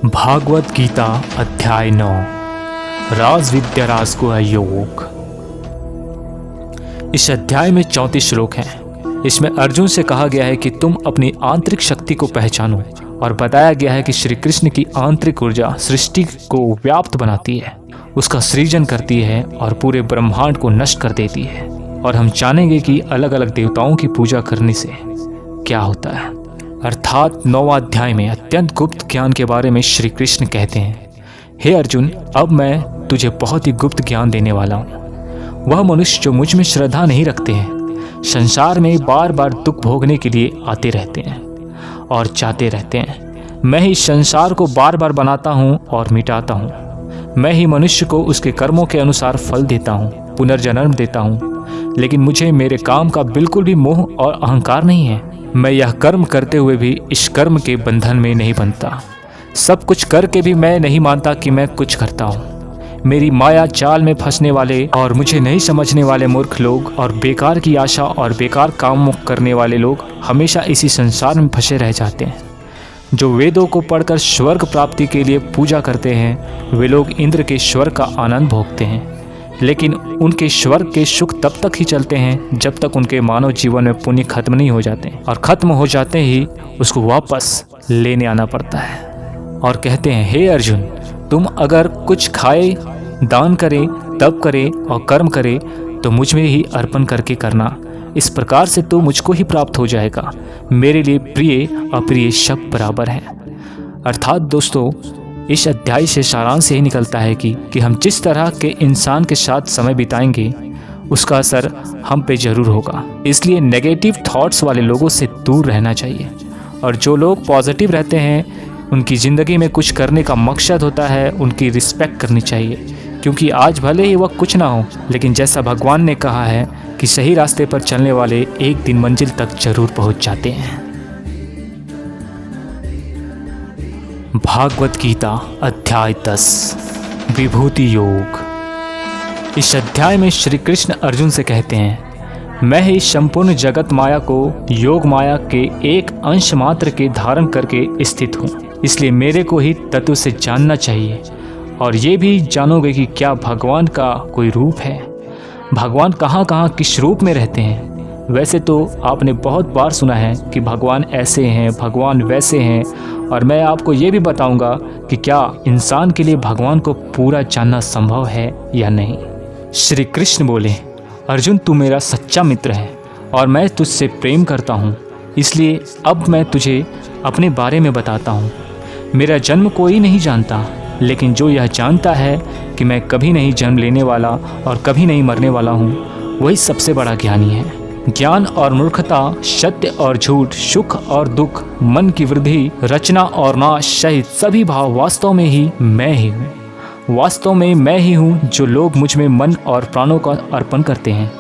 भागवत गीता अध्याय 9 राज विद्या राजगुह योग। इस अध्याय में 34 श्लोक हैं। इसमें अर्जुन से कहा गया है कि तुम अपनी आंतरिक शक्ति को पहचानो, और बताया गया है कि श्री कृष्ण की आंतरिक ऊर्जा सृष्टि को व्याप्त बनाती है, उसका सृजन करती है और पूरे ब्रह्मांड को नष्ट कर देती है। और हम जानेंगे कि अलग अलग देवताओं की पूजा करने से क्या होता है। अर्थात 9वां अध्याय में अत्यंत गुप्त ज्ञान के बारे में श्री कृष्ण कहते हैं, हे अर्जुन, अब मैं तुझे बहुत ही गुप्त ज्ञान देने वाला हूँ। वह मनुष्य जो मुझ में श्रद्धा नहीं रखते हैं, संसार में बार बार दुख भोगने के लिए आते रहते हैं और जाते रहते हैं। मैं ही संसार को बार बार बनाता हूँ और मिटाता हूँ। मैं ही मनुष्य को उसके कर्मों के अनुसार फल देता हूँ, पुनर्जन्म देता हूँ। लेकिन मुझे मेरे काम का बिल्कुल भी मोह और अहंकार नहीं है। मैं यह कर्म करते हुए भी इस कर्म के बंधन में नहीं बनता। सब कुछ करके भी मैं नहीं मानता कि मैं कुछ करता हूँ। मेरी माया जाल में फंसने वाले और मुझे नहीं समझने वाले मूर्ख लोग और बेकार की आशा और बेकार काम करने वाले लोग हमेशा इसी संसार में फंसे रह जाते हैं। जो वेदों को पढ़कर स्वर्ग प्राप्ति के लिए पूजा करते हैं, वे लोग इंद्र के स्वर्ग का आनंद भोगते हैं। लेकिन उनके स्वर्ग के सुख तब तक ही चलते हैं जब तक उनके मानव जीवन में पुण्य खत्म नहीं हो जाते, और खत्म हो जाते ही उसको वापस लेने आना पड़ता है। और कहते हैं, हे अर्जुन, तुम अगर कुछ खाए, दान करें, तप करें और कर्म करें तो मुझ में ही अर्पण करके करना। इस प्रकार से तो मुझको ही प्राप्त हो जाएगा। मेरे लिए प्रिय अप्रिय सब बराबर हैं। अर्थात दोस्तों, इस अध्याय से सारांश यही निकलता है कि हम जिस तरह के इंसान के साथ समय बिताएंगे उसका असर हम पे जरूर होगा। इसलिए नेगेटिव थॉट्स वाले लोगों से दूर रहना चाहिए, और जो लोग पॉजिटिव रहते हैं उनकी ज़िंदगी में कुछ करने का मकसद होता है, उनकी रिस्पेक्ट करनी चाहिए। क्योंकि आज भले ही वह कुछ ना हो, लेकिन जैसा भगवान ने कहा है कि सही रास्ते पर चलने वाले एक दिन मंजिल तक जरूर पहुंच जाते हैं। भागवत गीता अध्याय 10 विभूति योग। इस अध्याय में श्री कृष्ण अर्जुन से कहते हैं, मैं ही संपूर्ण जगत माया को योग माया के एक अंश मात्र के धारण करके स्थित हूँ। इसलिए मेरे को ही तत्व से जानना चाहिए और ये भी जानोगे कि क्या भगवान का कोई रूप है, भगवान कहाँ कहाँ किस रूप में रहते हैं। वैसे तो आपने बहुत बार सुना है कि भगवान ऐसे हैं, भगवान वैसे हैं, और मैं आपको ये भी बताऊंगा कि क्या इंसान के लिए भगवान को पूरा जानना संभव है या नहीं। श्री कृष्ण बोले, अर्जुन तू मेरा सच्चा मित्र है और मैं तुझसे प्रेम करता हूँ, इसलिए अब मैं तुझे अपने बारे में बताता हूँ। मेरा जन्म कोई नहीं जानता, लेकिन जो यह जानता है कि मैं कभी नहीं जन्म लेने वाला और कभी नहीं मरने वाला हूँ, वही सबसे बड़ा ज्ञानी है। ज्ञान और मूर्खता, सत्य और झूठ, सुख और दुख, मन की वृद्धि, रचना और नाश सहित सभी भाव वास्तव में ही मैं ही हूँ। वास्तव में मैं ही हूँ जो लोग मुझ में मन और प्राणों का अर्पण करते हैं।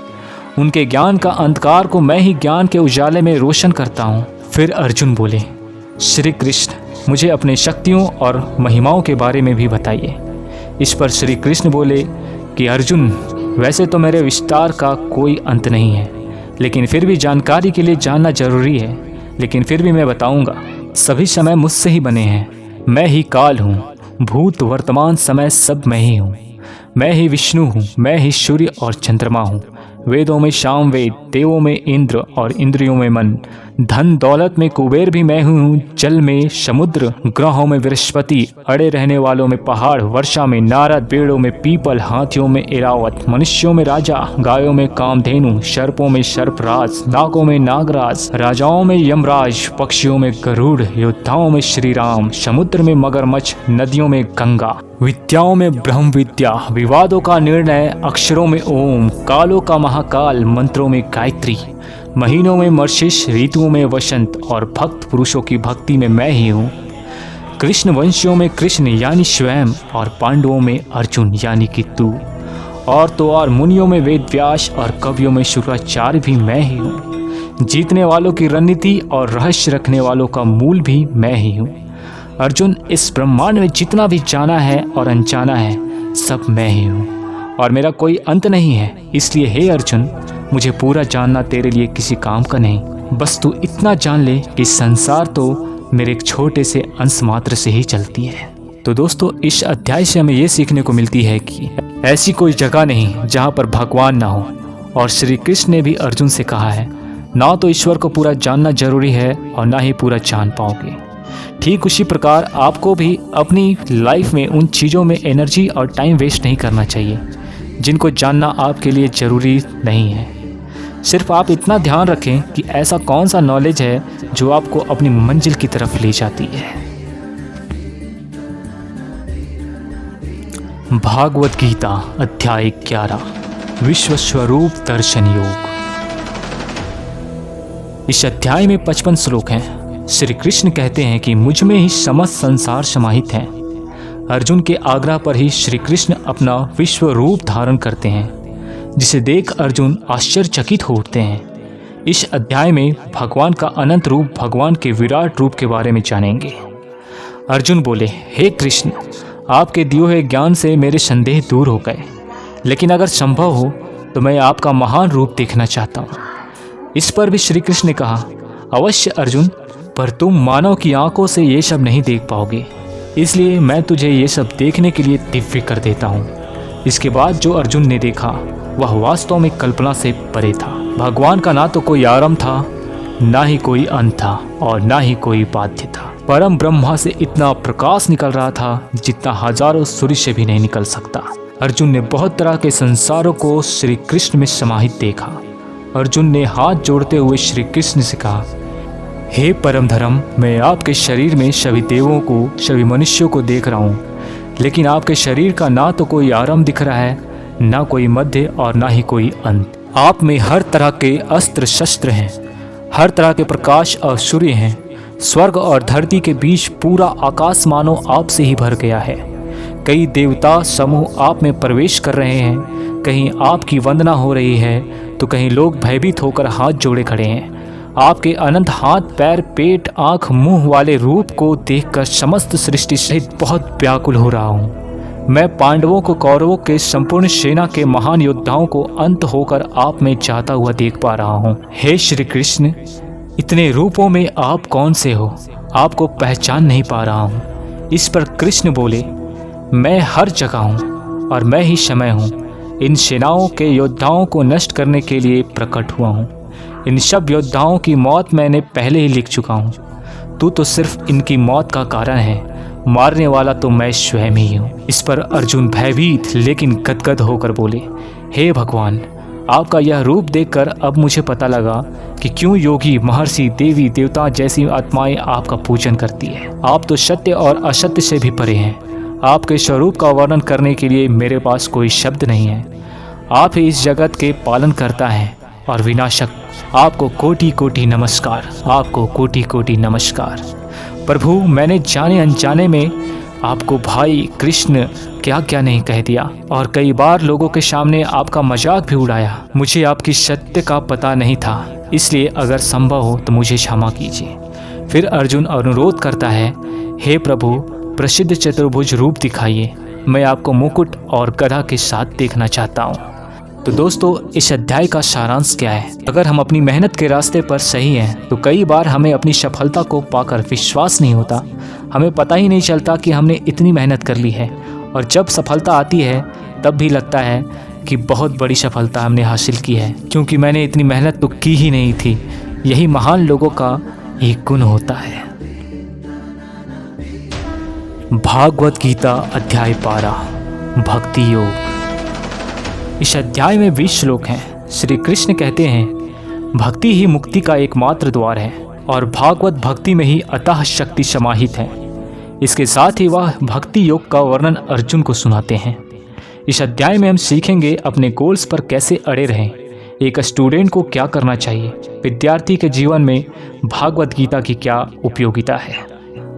उनके ज्ञान का अंधकार को मैं ही ज्ञान के उजाले में रोशन करता हूँ। फिर अर्जुन बोले, श्री कृष्ण मुझे अपने शक्तियों और महिमाओं के बारे में भी बताइए। इस पर श्री कृष्ण बोले कि अर्जुन वैसे तो मेरे विस्तार का कोई अंत नहीं है, लेकिन फिर भी जानकारी के लिए जानना जरूरी है। लेकिन फिर भी मैं बताऊंगा। सभी समय मुझसे ही बने हैं। मैं ही काल हूँ, भूत वर्तमान समय सब मैं ही हूँ। मैं ही विष्णु हूँ, मैं ही सूर्य और चंद्रमा हूँ। वेदों में सामवेद, देवों में इंद्र और इंद्रियों में मन, धन दौलत में कुबेर भी मैं हूँ, जल में समुद्र, ग्रहों में बृहस्पति, अड़े रहने वालों में पहाड़, वर्षा में नारद, पेड़ों में पीपल, हाथियों में एरावत, मनुष्यों में राजा, गायों में कामधेनु, सर्पों में सर्पराज, नागों में नागराज, राजाओं में यमराज, पक्षियों में गरुड़, योद्धाओं में श्री राम, समुद्र में मगरमच्छ, नदियों में गंगा, विद्याओं में ब्रह्म विद्या, विवादों का निर्णय, अक्षरों में ओम, कालों का महाकाल, मंत्रों में गायत्री, महीनों में मर्शिश, ऋतुओं में वसंत और भक्त पुरुषों की भक्ति में मैं ही हूँ। कृष्ण वंशियों में कृष्ण यानी स्वयं और पांडवों में अर्जुन यानी कि तू, और तो और मुनियों में वेद व्यास और कवियों में शुक्राचार्य भी मैं ही हूँ। जीतने वालों की रणनीति और रहस्य रखने वालों का मूल भी मैं ही हूँ। अर्जुन इस ब्रह्मांड में जितना भी जाना है और अनजाना है सब मैं ही हूँ और मेरा कोई अंत नहीं है। इसलिए हे अर्जुन मुझे पूरा जानना तेरे लिए किसी काम का नहीं। बस तू इतना जान ले कि संसार तो मेरे एक छोटे से अंश मात्र से ही चलती है। तो दोस्तों इस अध्याय से हमें ये सीखने को मिलती है कि ऐसी कोई जगह नहीं जहाँ पर भगवान ना हो। और श्री कृष्ण ने भी अर्जुन से कहा है ना तो ईश्वर को पूरा जानना जरूरी है और ना ही पूरा जान पाओगे। ठीक उसी प्रकार आपको भी अपनी लाइफ में उन चीज़ों में एनर्जी और टाइम वेस्ट नहीं करना चाहिए जिनको जानना आपके लिए ज़रूरी नहीं है। सिर्फ आप इतना ध्यान रखें कि ऐसा कौन सा नॉलेज है जो आपको अपनी मंजिल की तरफ ले जाती है। भागवत गीता अध्याय 11 विश्व स्वरूप दर्शन योग। इस अध्याय में 55 श्लोक हैं। श्री कृष्ण कहते हैं कि मुझ में ही समस्त संसार समाहित है। अर्जुन के आग्रह पर ही श्री कृष्ण अपना विश्व रूप धारण करते हैं, जिसे देख अर्जुन आश्चर्यचकित हो उठते हैं। इस अध्याय में भगवान का अनंत रूप, भगवान के विराट रूप के बारे में जानेंगे। अर्जुन बोले, हे कृष्ण, आपके दिए हुए ज्ञान से मेरे संदेह दूर हो गए, लेकिन अगर संभव हो तो मैं आपका महान रूप देखना चाहता हूँ। इस पर भी श्री कृष्ण ने कहा, अवश्य अर्जुन, पर तुम मानव की आंखों से ये सब नहीं देख पाओगे, इसलिए मैं तुझे ये सब देखने के लिए दिव्य कर देता हूँ। इसके बाद जो अर्जुन ने देखा वह वास्तव में कल्पना से परे था। भगवान का ना तो कोई आरंभ था, ना ही कोई अंत था और ना ही कोई बाध्य था। परम ब्रह्मा से इतना प्रकाश निकल रहा था जितना हजारों सूर्य से भी नहीं निकल सकता। अर्जुन ने बहुत तरह के संसारों को श्री कृष्ण में समाहित देखा। अर्जुन ने हाथ जोड़ते हुए श्री कृष्ण से कहा, हे परम धर्म, मैं आपके शरीर में सभी देवों को, सभी मनुष्यों को देख रहा हूँ, लेकिन आपके शरीर का ना तो कोई आरंभ दिख रहा है, ना कोई मध्य और ना ही कोई अंत। आप में हर तरह के अस्त्र शस्त्र हैं, हर तरह के प्रकाश और सूर्य हैं। स्वर्ग और धरती के बीच पूरा आकाश मानो आप से ही भर गया है। कई देवता समूह आप में प्रवेश कर रहे हैं। कहीं आपकी वंदना हो रही है तो कहीं लोग भयभीत होकर हाथ जोड़े खड़े हैं। आपके अनंत हाथ, पैर, पेट, आँख, मुंह वाले रूप को देखकर समस्त सृष्टि सहित बहुत व्याकुल हो रहा हूँ। मैं पांडवों को कौरवों के संपूर्ण सेना के महान योद्धाओं को अंत होकर आप में जाता हुआ देख पा रहा हूँ। हे श्री कृष्ण, इतने रूपों में आप कौन से हो? आपको पहचान नहीं पा रहा हूँ। इस पर कृष्ण बोले, मैं हर जगह हूँ और मैं ही समय हूँ। इन सेनाओं के योद्धाओं को नष्ट करने के लिए प्रकट हुआ हूँ। इन सब योद्धाओं की मौत मैंने पहले ही लिख चुका हूँ। तू तो सिर्फ इनकी मौत का कारण है, मारने वाला तो मैं स्वयं ही हूँ। इस पर अर्जुन भयभीत लेकिन गदगद होकर बोले, हे भगवान, आपका यह रूप देखकर अब मुझे पता लगा कि क्यों योगी, महर्षि, देवी देवता जैसी आत्माएं आपका पूजन करती है। आप तो सत्य और असत्य से भी परे हैं। आपके स्वरूप का वर्णन करने के लिए मेरे पास कोई शब्द नहीं है। आप ही इस जगत के पालन करता है और विनाशक। आपको कोटि कोटि नमस्कार, आपको कोटि कोटि नमस्कार। प्रभु, मैंने जाने अनजाने में आपको भाई कृष्ण क्या क्या नहीं कह दिया और कई बार लोगों के सामने आपका मजाक भी उड़ाया। मुझे आपकी सत्य का पता नहीं था, इसलिए अगर संभव हो तो मुझे क्षमा कीजिए। फिर अर्जुन अनुरोध करता है, हे प्रभु, प्रसिद्ध चतुर्भुज रूप दिखाइए। मैं आपको मुकुट और गदा के साथ देखना चाहता हूँ। तो दोस्तों, इस अध्याय का सारांश क्या है? अगर हम अपनी मेहनत के रास्ते पर सही हैं तो कई बार हमें अपनी सफलता को पाकर विश्वास नहीं होता। हमें पता ही नहीं चलता कि हमने इतनी मेहनत कर ली है, और जब सफलता आती है तब भी लगता है कि बहुत बड़ी सफलता हमने हासिल की है, क्योंकि मैंने इतनी मेहनत तो की ही नहीं थी। यही महान लोगों का एक गुण होता है। भागवत गीता अध्याय 12 भक्ति योग। इस अध्याय में 20 श्लोक हैं। श्री कृष्ण कहते हैं, भक्ति ही मुक्ति का एकमात्र द्वार है और भागवत भक्ति में ही अतः शक्ति समाहित है। इसके साथ ही वह भक्ति योग का वर्णन अर्जुन को सुनाते हैं। इस अध्याय में हम सीखेंगे अपने गोल्स पर कैसे अड़े रहें, एक स्टूडेंट को क्या करना चाहिए, विद्यार्थी के जीवन में भागवत गीता की क्या उपयोगिता है।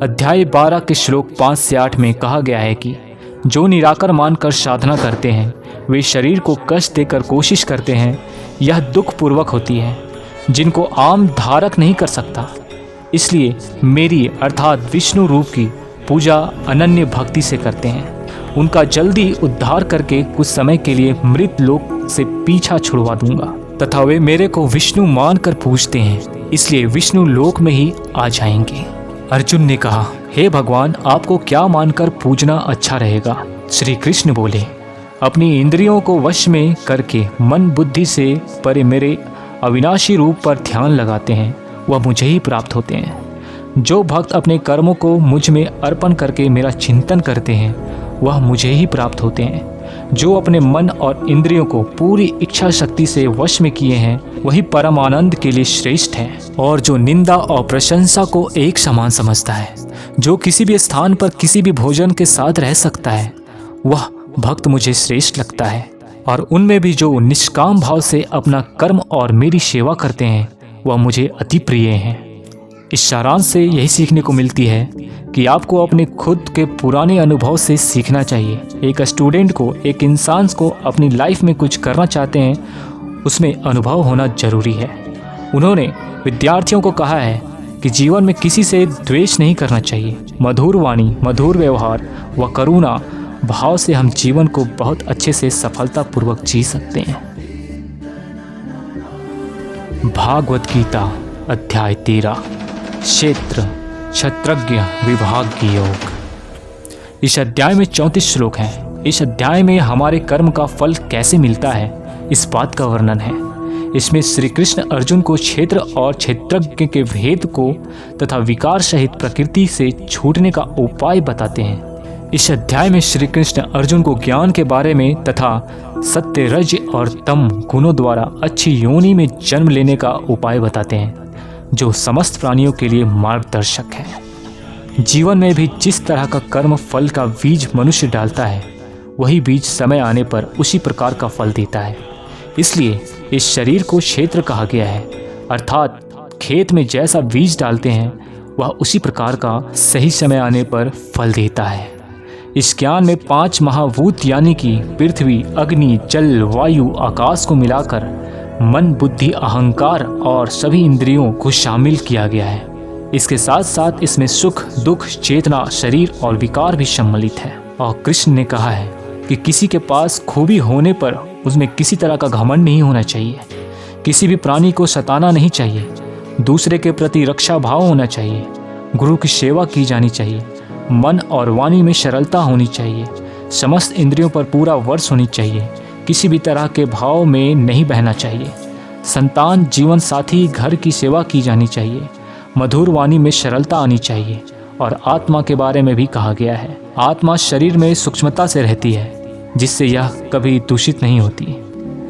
अध्याय 12 के श्लोक 5 से 8 में कहा गया है कि जो निराकर मानकर साधना करते हैं वे शरीर को कष्ट देकर कोशिश करते हैं, यह दुख पूर्वक होती है, जिनको आम धारक नहीं कर सकता। इसलिए मेरी अर्थात विष्णु रूप की पूजा अनन्य भक्ति से करते हैं। उनका जल्दी उद्धार करके कुछ समय के लिए मृत लोक से पीछा छुड़वा दूंगा, तथा वे मेरे को विष्णु मानकर पूजते हैं, इसलिए विष्णु लोक में ही आ जाएंगे। अर्जुन ने कहा, हे भगवान, आपको क्या मानकर पूजना अच्छा रहेगा? श्री कृष्ण बोले, अपनी इंद्रियों को वश में करके मन बुद्धि से परे मेरे अविनाशी रूप पर ध्यान लगाते हैं, वह मुझे ही प्राप्त होते हैं। जो भक्त अपने कर्मों को मुझ में अर्पण करके मेरा चिंतन करते हैं, वह मुझे ही प्राप्त होते हैं। जो अपने मन और इंद्रियों को पूरी इच्छा शक्ति से वश में किए हैं, वही परम आनंद के लिए श्रेष्ठ है। और जो निंदा और प्रशंसा को एक समान समझता है, जो किसी भी स्थान पर किसी भी भोजन के साथ रह सकता है, वह भक्त मुझे श्रेष्ठ लगता है। और उनमें भी जो निष्काम भाव से अपना कर्म और मेरी सेवा करते हैं, वह मुझे अति प्रिय हैं। इस सारांश से यही सीखने को मिलती है कि आपको अपने खुद के पुराने अनुभव से सीखना चाहिए। एक स्टूडेंट को, एक इंसान को अपनी लाइफ में कुछ करना चाहते हैं, उसमें अनुभव होना जरूरी है। उन्होंने विद्यार्थियों को कहा है कि जीवन में किसी से द्वेष नहीं करना चाहिए। मधुर वाणी, मधुर व्यवहार व करुणा भाव से हम जीवन को बहुत अच्छे से सफलतापूर्वक जी सकते हैं। भागवत गीता अध्याय 13 क्षेत्र क्षत्रज्ञ विभाग योग। इस अध्याय में 34 श्लोक हैं। इस अध्याय में हमारे कर्म का फल कैसे मिलता है, इस बात का वर्णन है। इसमें श्री कृष्ण अर्जुन को क्षेत्र और क्षेत्रज्ञ के भेद को तथा विकार सहित प्रकृति से छूटने का उपाय बताते हैं। इस अध्याय में श्री कृष्ण अर्जुन को ज्ञान के बारे में तथा सत्य, रज और तम गुणों द्वारा अच्छी योनि में जन्म लेने का उपाय बताते हैं, जो समस्त प्राणियों के लिए मार्गदर्शक है। जीवन में भी जिस तरह का कर्म फल का बीज मनुष्य डालता है, वही बीज समय आने पर उसी प्रकार का फल देता है। इसलिए इस शरीर को क्षेत्र कहा गया है, अर्थात खेत में जैसा बीज डालते हैं वह उसी प्रकार का सही समय आने पर फल देता है। इस ज्ञान में 5 महाभूत यानी कि पृथ्वी, अग्नि, जल, वायु, आकाश को मिलाकर मन, बुद्धि, अहंकार और सभी इंद्रियों को शामिल किया गया है। इसके साथ साथ इसमें सुख, दुख, चेतना, शरीर और विकार भी सम्मिलित है। और कृष्ण ने कहा है कि किसी के पास खूबी होने पर उसमें किसी तरह का घमंड नहीं होना चाहिए, किसी भी प्राणी को सताना नहीं चाहिए, दूसरे के प्रति रक्षा भाव होना चाहिए, गुरु की सेवा की जानी चाहिए, मन और वाणी में सरलता होनी चाहिए, समस्त इंद्रियों पर पूरा वश होनी चाहिए, किसी भी तरह के भाव में नहीं बहना चाहिए, संतान, जीवन साथी, घर की सेवा की जानी चाहिए, मधुर वाणी में सरलता आनी चाहिए। और आत्मा के बारे में भी कहा गया है, आत्मा शरीर में सूक्ष्मता से रहती है जिससे यह कभी दूषित नहीं होती।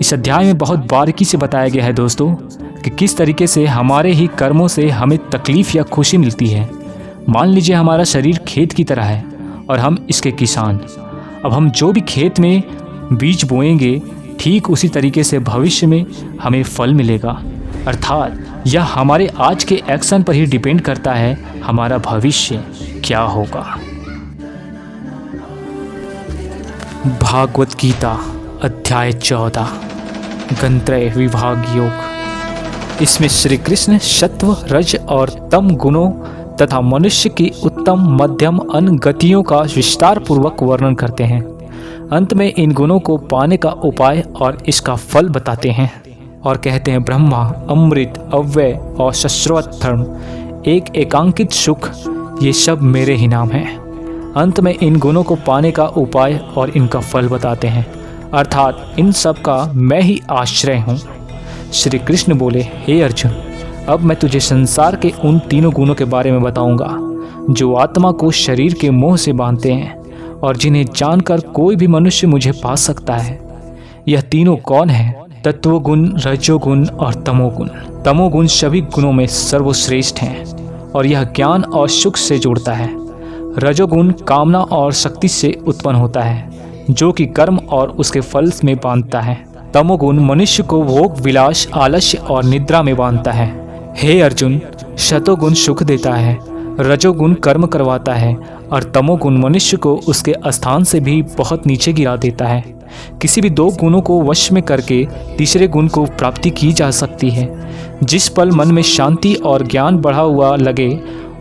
इस अध्याय में बहुत बारीकी से बताया गया है दोस्तों कि किस तरीके से हमारे ही कर्मों से हमें तकलीफ या खुशी मिलती है। मान लीजिए हमारा शरीर खेत की तरह है और हम इसके किसान। अब हम जो भी खेत में बीज बोएंगे ठीक उसी तरीके से भविष्य में हमें फल मिलेगा, अर्थात यह हमारे आज के एक्शन पर ही डिपेंड करता है हमारा भविष्य क्या होगा। भागवत गीता अध्याय 14 गणत्रय विभाग योग। इसमें श्री कृष्ण सत्व, रज और तम गुणों तथा मनुष्य की उत्तम, मध्यम, अन्य गतियों का विस्तार पूर्वक वर्णन करते हैं। अंत में इन गुणों को पाने का उपाय और इसका फल बताते हैं और कहते हैं ब्रह्मा, अमृत, अव्यय और शाश्वत धर्म, एक एकांकित सुख, ये सब मेरे ही नाम हैं। अंत में इन गुणों को पाने का उपाय और इनका फल बताते हैं, अर्थात इन सब का मैं ही आश्रय हूँ। श्री कृष्ण बोले, हे अर्जुन, अब मैं तुझे संसार के उन तीनों गुणों के बारे में बताऊंगा जो आत्मा को शरीर के मोह से बांधते हैं और जिन्हें जानकर कोई भी मनुष्य मुझे पा सकता है। यह तीनों कौन है? तत्वगुण, रजोगुण और तमोगुण। तमोगुण सभी गुणों में सर्वश्रेष्ठ हैं और यह ज्ञान और सुख से जोड़ता है। रजोगुण कामना और शक्ति से उत्पन्न होता है जो कि कर्म और उसके फल में बांधता है। तमोगुण मनुष्य को भोग, विलास, आलस्य और निद्रा में बांधता है। हे अर्जुन, सतोगुण सुख देता है, रजोगुण कर्म करवाता है और तमोगुण मनुष्य को उसके स्थान से भी बहुत नीचे गिरा देता है। किसी भी दो गुणों को वश में करके तीसरे गुण को प्राप्ति की जा सकती है। जिस पल मन में शांति और ज्ञान बढ़ा हुआ लगे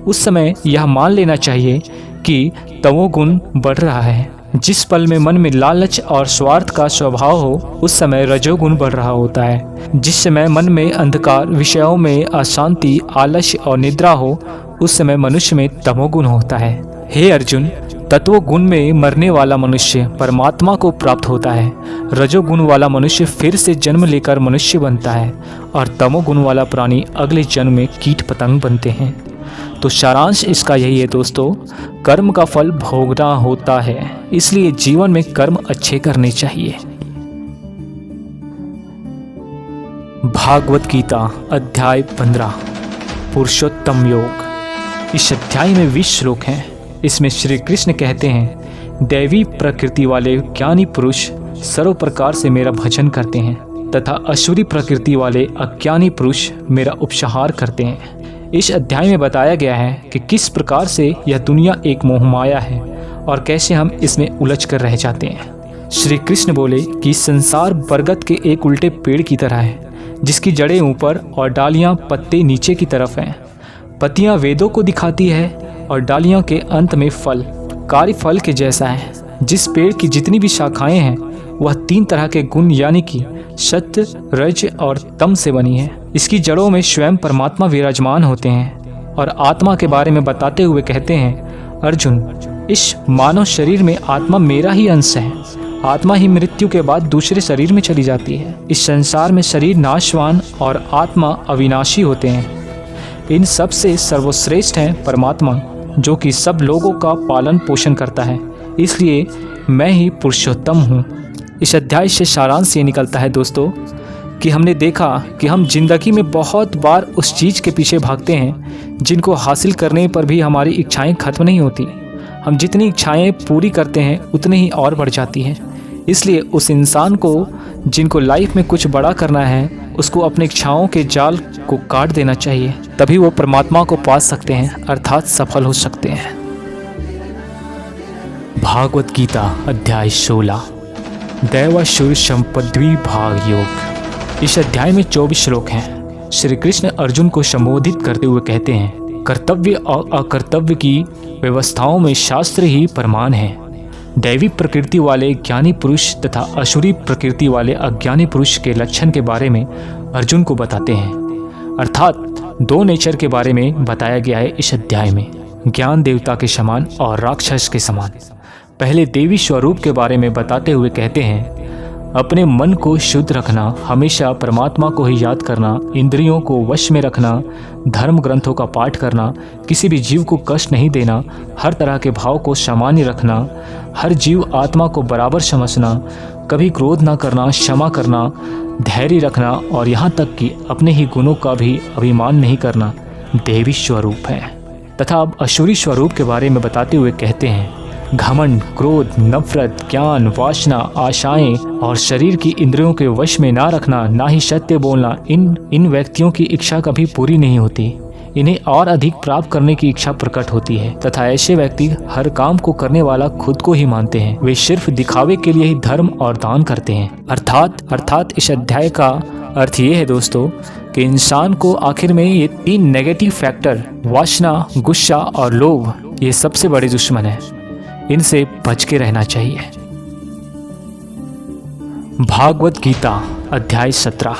उस समय यह मान लेना चाहिए कि तमोगुण बढ़ रहा है। जिस पल में मन में लालच और स्वार्थ का स्वभाव हो उस समय रजोगुण बढ़ रहा होता है। जिस समय मन में अंधकार, विषयों में अशांति, आलस्य और निद्रा हो उस समय मनुष्य में तमोगुण होता है। हे अर्जुन, तत्वगुण में मरने वाला मनुष्य परमात्मा को प्राप्त होता है, रजोगुण वाला मनुष्य फिर से जन्म लेकर मनुष्य बनता है और तमोगुण वाला प्राणी अगले जन्म में कीट पतंग बनते हैं। तो सारांश इसका यही है दोस्तों, कर्म का फल भोगना होता है, इसलिए जीवन में कर्म अच्छे करने चाहिए। भागवत गीता अध्याय 15 पुरुषोत्तम योग। इस अध्याय में 20 श्लोक हैं। इसमें श्री कृष्ण कहते हैं, दैवी प्रकृति वाले ज्ञानी पुरुष सर्व प्रकार से मेरा भजन करते हैं तथा असुरी प्रकृति वाले अज्ञानी पुरुष मेरा उपसंहार करते हैं। इस अध्याय में बताया गया है कि किस प्रकार से यह दुनिया एक मोहमाया है और कैसे हम इसमें उलझ कर रह जाते हैं। श्री कृष्ण बोले कि संसार बरगद के एक उल्टे पेड़ की तरह है जिसकी जड़ें ऊपर और डालियां, पत्ते नीचे की तरफ हैं। पत्तियां वेदों को दिखाती है और डालियों के अंत में फल कार्य फल के जैसा है। जिस पेड़ की जितनी भी शाखाएं हैं वह 3 तरह के गुण यानी कि सत्य, रज और तम से बनी है। इसकी जड़ों में स्वयं परमात्मा विराजमान होते हैं और आत्मा के बारे में बताते हुए कहते हैं, अर्जुन, इस मानव शरीर में आत्मा मेरा ही अंश है। आत्मा ही मृत्यु के बाद दूसरे शरीर में चली जाती है। इस संसार में शरीर नाशवान और आत्मा अविनाशी होते हैं। इन सब से सर्वश्रेष्ठ है परमात्मा जो कि सब लोगों का पालन पोषण करता है, इसलिए मैं ही पुरुषोत्तम हूँ। इस अध्याय से सारांश ये निकलता है दोस्तों कि हमने देखा कि हम जिंदगी में बहुत बार उस चीज़ के पीछे भागते हैं जिनको हासिल करने पर भी हमारी इच्छाएं खत्म नहीं होती। हम जितनी इच्छाएं पूरी करते हैं उतनी ही और बढ़ जाती हैं। इसलिए उस इंसान को जिनको लाइफ में कुछ बड़ा करना है उसको अपनी इच्छाओं के जाल को काट देना चाहिए, तभी वो परमात्मा को पा सकते हैं, अर्थात सफल हो सकते हैं। भागवत गीता अध्याय 16 दैवासुर संपद्वी भाग योग। इस अध्याय में 24 श्लोक हैं। श्री कृष्ण अर्जुन को संबोधित करते हुए कहते हैं, कर्तव्य और अकर्तव्य की व्यवस्थाओं में शास्त्र ही प्रमाण है। दैवी प्रकृति वाले ज्ञानी पुरुष तथा असुरी प्रकृति वाले अज्ञानी पुरुष के लक्षण के बारे में अर्जुन को बताते हैं। अर्थात दो नेचर के बारे में बताया गया है इस अध्याय में, ज्ञान देवता के समान और राक्षस के समान। पहले देवी स्वरूप के बारे में बताते हुए कहते हैं, अपने मन को शुद्ध रखना, हमेशा परमात्मा को ही याद करना, इंद्रियों को वश में रखना, धर्म ग्रंथों का पाठ करना, किसी भी जीव को कष्ट नहीं देना, हर तरह के भाव को सामान्य रखना, हर जीव आत्मा को बराबर समझना, कभी क्रोध ना करना, क्षमा करना, धैर्य रखना और यहाँ तक कि अपने ही गुणों का भी अभिमान नहीं करना देवी स्वरूप है। तथा अब असुरी स्वरूप के बारे में बताते हुए कहते हैं, घमंड, क्रोध, नफरत, ज्ञान, वासना, आशाएं और शरीर की इंद्रियों के वश में ना रखना, ना ही सत्य बोलना, इन व्यक्तियों की इच्छा कभी पूरी नहीं होती। इन्हें और अधिक प्राप्त करने की इच्छा प्रकट होती है तथा ऐसे व्यक्ति हर काम को करने वाला खुद को ही मानते हैं। वे सिर्फ दिखावे के लिए ही धर्म और दान करते हैं। अर्थात इस अध्याय का अर्थ ये है दोस्तों कि इंसान को आखिर में ये 3 नेगेटिव फैक्टर, वासना, गुस्सा और लोभ, ये सबसे बड़े दुश्मन है। इनसे बच के रहना चाहिए। भागवत गीता अध्याय 17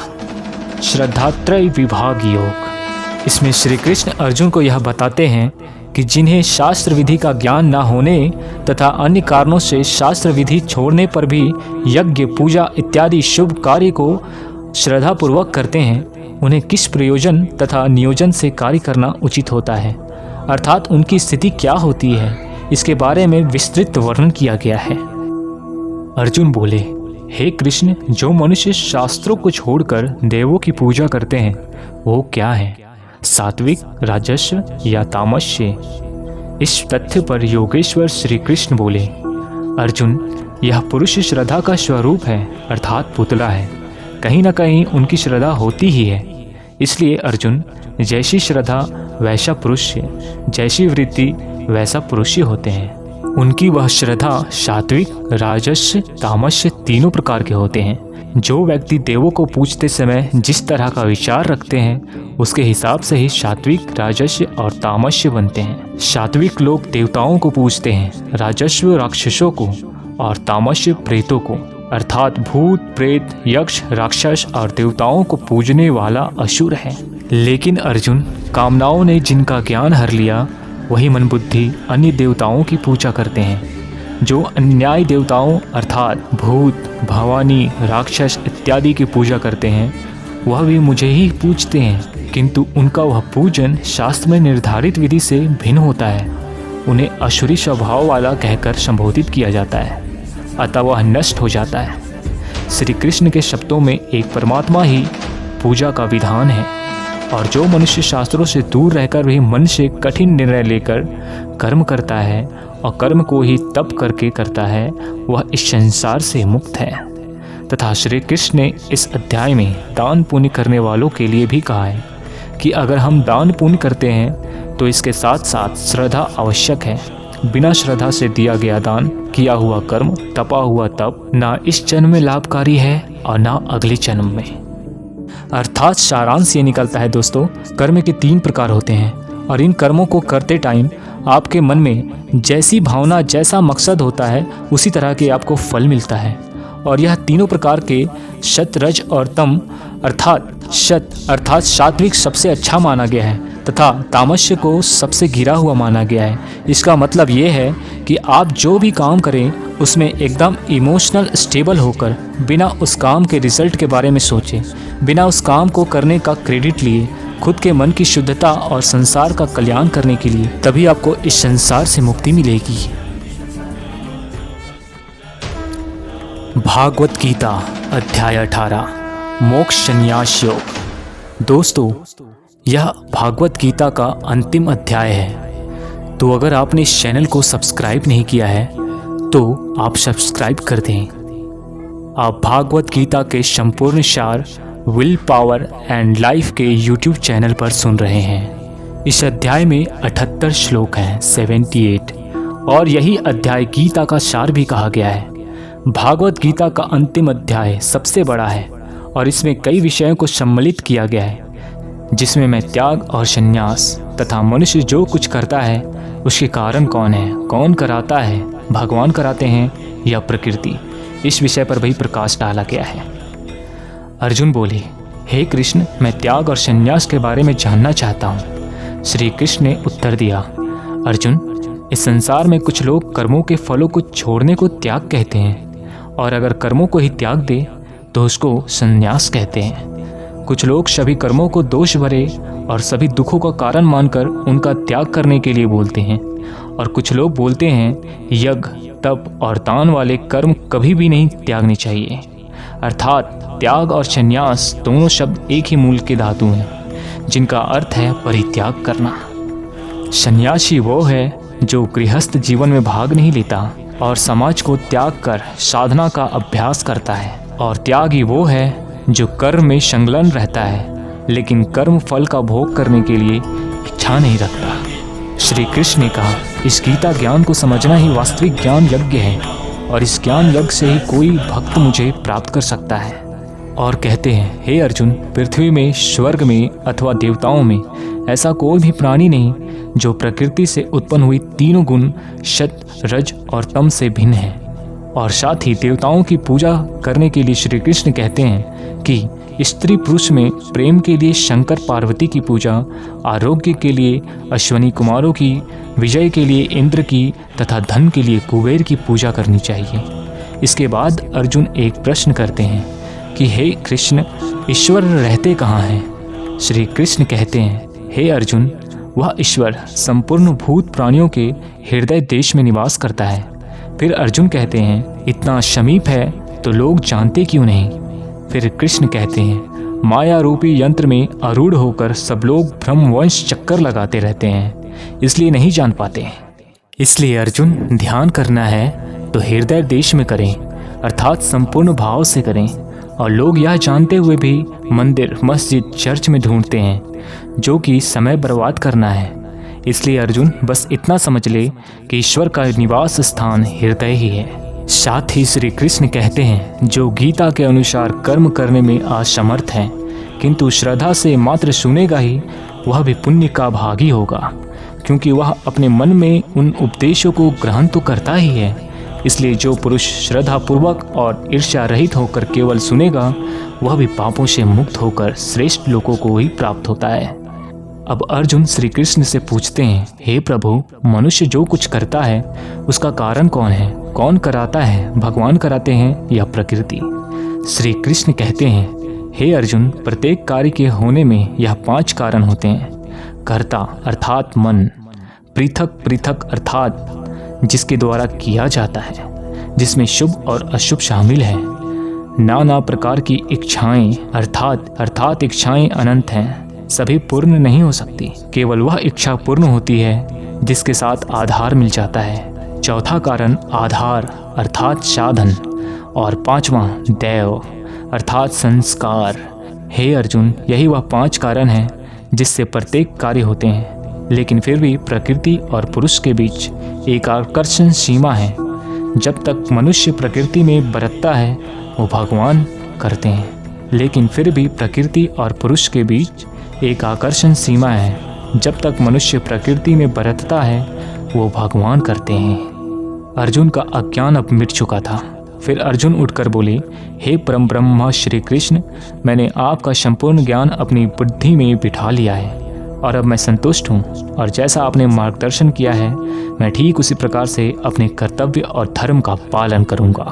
श्रद्धात्रय विभाग योग। इसमें श्री कृष्ण अर्जुन को यह बताते हैं कि जिन्हें शास्त्र विधि का ज्ञान न होने तथा अन्य कारणों से शास्त्र विधि छोड़ने पर भी यज्ञ, पूजा इत्यादि शुभ कार्य को श्रद्धापूर्वक करते हैं, उन्हें किस प्रयोजन तथा नियोजन से कार्य करना उचित होता है, अर्थात उनकी स्थिति क्या होती है, इसके बारे में विस्तृत वर्णन किया गया है। अर्जुन बोले, हे कृष्ण, जो मनुष्य शास्त्रों को छोड़कर देवों की पूजा करते हैं वो क्या है, सात्विक, राजस्व या तामस्य? इस तथ्य पर योगेश्वर श्री कृष्ण बोले, अर्जुन, यह पुरुष श्रद्धा का स्वरूप है, अर्थात पुतला है। कहीं न कहीं उनकी श्रद्धा होती ही है। इसलिए अर्जुन, जैसी श्रद्धा वैसा पुरुष, जैसी वृत्ति वैसा पुरुष ही होते हैं। उनकी वह श्रद्धा सात्विक, राजस्य, तामस्य तीनों प्रकार के होते हैं। जो व्यक्ति देवों को पूजते समय जिस तरह का विचार रखते हैं उसके हिसाब से ही सात्विक, राजस्य और तामस्य बनते हैं। सात्विक लोग देवताओं को पूजते हैं, राजस्व राक्षसों को और तामस्य प्रेतों को, अर्थात भूत, प्रेत, यक्ष, राक्षस और देवताओं को पूजने वाला असुर है। लेकिन अर्जुन, कामनाओं ने जिनका ज्ञान हर लिया वही मन बुद्धि अन्य देवताओं की पूजा करते हैं। जो अन्याय देवताओं अर्थात भूत, भवानी, राक्षस इत्यादि की पूजा करते हैं वह भी मुझे ही पूजते हैं, किंतु उनका वह पूजन शास्त्र में निर्धारित विधि से भिन्न होता है। उन्हें असुरी स्वभाव वाला कहकर संबोधित किया जाता है, अतः वह नष्ट हो जाता है। श्री कृष्ण के शब्दों में एक परमात्मा ही पूजा का विधान है, और जो मनुष्य शास्त्रों से दूर रहकर भी मन से कठिन निर्णय लेकर कर्म करता है और कर्म को ही तप करके करता है, वह इस संसार से मुक्त है। तथा श्री कृष्ण ने इस अध्याय में दान पुण्य करने वालों के लिए भी कहा है कि अगर हम दान पुण्य करते हैं तो इसके साथ साथ श्रद्धा आवश्यक है। बिना श्रद्धा से दिया गया दान, किया हुआ कर्म, तपा हुआ तप ना इस जन्म में लाभकारी है और ना अगले जन्म में। अर्थात सारांश ये निकलता है दोस्तों, कर्म के 3 प्रकार होते हैं और इन कर्मों को करते टाइम आपके मन में जैसी भावना, जैसा मकसद होता है उसी तरह के आपको फल मिलता है। और यह तीनों प्रकार के सत, रज और तम अर्थात सात्विक सबसे अच्छा माना गया है तथा तामस्य को सबसे गिरा हुआ माना गया है। इसका मतलब ये है कि आप जो भी काम करें उसमें एकदम इमोशनल स्टेबल होकर, बिना उस काम के रिजल्ट के बारे में सोचे, बिना उस काम को करने का क्रेडिट लिए, खुद के मन की शुद्धता और संसार का कल्याण करने के लिए, तभी आपको इस संसार से मुक्ति मिलेगी। भागवत गीता अध्याय 18 मोक्ष संन्यास योग। दोस्तों, यह भागवत गीता का अंतिम अध्याय है, तो अगर आपने इस चैनल को सब्सक्राइब नहीं किया है तो आप सब्सक्राइब कर दें। आप भागवत गीता के संपूर्ण सार विल पावर एंड लाइफ के यूट्यूब चैनल पर सुन रहे हैं। इस अध्याय में 78 श्लोक हैं, 78, और यही अध्याय गीता का सार भी कहा गया है। भागवत गीता का अंतिम अध्याय सबसे बड़ा है और इसमें कई विषयों को सम्मिलित किया गया है, जिसमें मैं त्याग और संन्यास तथा मनुष्य जो कुछ करता है उसके कारण कौन है, कौन कराता है, भगवान कराते हैं या प्रकृति, इस विषय पर भी प्रकाश डाला गया है। अर्जुन बोले, हे कृष्ण, मैं त्याग और संन्यास के बारे में जानना चाहता हूँ। श्री कृष्ण ने उत्तर दिया, अर्जुन, इस संसार में कुछ लोग कर्मों के फलों को छोड़ने को त्याग कहते हैं, और अगर कर्मों को ही त्याग दे तो उसको संन्यास कहते हैं। कुछ लोग सभी कर्मों को दोष भरे और सभी दुखों का कारण मानकर उनका त्याग करने के लिए बोलते हैं, और कुछ लोग बोलते हैं यज्ञ, तप और दान वाले कर्म कभी भी नहीं त्यागने चाहिए। अर्थात त्याग और संन्यास दोनों शब्द एक ही मूल के धातु हैं, जिनका अर्थ है परित्याग करना। सन्यासी वो है जो गृहस्थ जीवन में भाग नहीं लेता और समाज को त्याग कर साधना का अभ्यास करता है, और त्यागी वो है जो कर्म में संलग्न रहता है लेकिन कर्म फल का भोग करने के लिए इच्छा नहीं रखता। श्री कृष्ण ने कहा, इस गीता ज्ञान को समझना ही वास्तविक ज्ञान यज्ञ है, और इस ज्ञान यज्ञ से ही कोई भक्त मुझे प्राप्त कर सकता है। और कहते हैं, हे अर्जुन, पृथ्वी में, स्वर्ग में अथवा देवताओं में ऐसा कोई भी प्राणी नहीं जो प्रकृति से उत्पन्न हुई तीनों गुण सत, रज और तम से भिन्न है। और साथ ही देवताओं की पूजा करने के लिए श्री कृष्ण कहते हैं कि स्त्री पुरुष में प्रेम के लिए शंकर पार्वती की पूजा, आरोग्य के लिए अश्वनी कुमारों की, विजय के लिए इंद्र की तथा धन के लिए कुबेर की पूजा करनी चाहिए। इसके बाद अर्जुन एक प्रश्न करते हैं कि हे कृष्ण, ईश्वर रहते कहाँ हैं? श्री कृष्ण कहते हैं, हे अर्जुन, वह ईश्वर संपूर्ण भूत प्राणियों के हृदय देश में निवास करता है। फिर अर्जुन कहते हैं, इतना समीप है तो लोग जानते क्यों नहीं? फिर कृष्ण कहते हैं, माया रूपी यंत्र में आरूढ़ होकर सब लोग ब्रह्मवंश चक्कर लगाते रहते हैं, इसलिए नहीं जान पाते। इसलिए अर्जुन, ध्यान करना है तो हृदय देश में करें, अर्थात संपूर्ण भाव से करें। और लोग यह जानते हुए भी मंदिर, मस्जिद, चर्च में ढूंढते हैं, जो कि समय बर्बाद करना है। इसलिए अर्जुन, बस इतना समझ ले कि ईश्वर का निवास स्थान हृदय ही है। साथ ही श्री कृष्ण कहते हैं, जो गीता के अनुसार कर्म करने में असमर्थ है किंतु श्रद्धा से मात्र सुनेगा ही, वह भी पुण्य का भागी होगा, क्योंकि वह अपने मन में उन उपदेशों को ग्रहण तो करता ही है। इसलिए जो पुरुष श्रद्धापूर्वक और ईर्ष्या रहित होकर केवल सुनेगा, वह भी पापों से मुक्त होकर श्रेष्ठ लोगों को ही प्राप्त होता है। अब अर्जुन श्री कृष्ण से पूछते हैं, हे प्रभु, मनुष्य जो कुछ करता है उसका कारण कौन है? कौन कराता है? भगवान कराते हैं या प्रकृति? श्री कृष्ण कहते हैं, हे अर्जुन, प्रत्येक कार्य के होने में यह 5 कारण होते हैं। कर्ता अर्थात मन, पृथक पृथक अर्थात जिसके द्वारा किया जाता है, जिसमें शुभ और अशुभ शामिल है। नाना प्रकार की इच्छाएं अर्थात इच्छाएं अनंत हैं, सभी पूर्ण नहीं हो सकती। केवल वह इच्छा पूर्ण होती है जिसके साथ आधार मिल जाता है। चौथा कारण आधार अर्थात साधन, और 5वां दैव अर्थात संस्कार। हे अर्जुन, यही वह 5 कारण हैं जिससे प्रत्येक कार्य होते हैं। लेकिन फिर भी प्रकृति और पुरुष के बीच एक आकर्षण सीमा है। जब तक मनुष्य प्रकृति में बरतता है वो भगवान करते हैं, लेकिन फिर भी प्रकृति और पुरुष के बीच एक आकर्षण सीमा है। जब तक मनुष्य प्रकृति में बरतता है वो भगवान करते हैं। अर्जुन का अज्ञान अब मिट चुका था। फिर अर्जुन उठकर बोले, हे परम ब्रह्म श्री कृष्ण, मैंने आपका संपूर्ण ज्ञान अपनी बुद्धि में बिठा लिया है और अब मैं संतुष्ट हूँ, और जैसा आपने मार्गदर्शन किया है मैं ठीक उसी प्रकार से अपने कर्तव्य और धर्म का पालन करूँगा।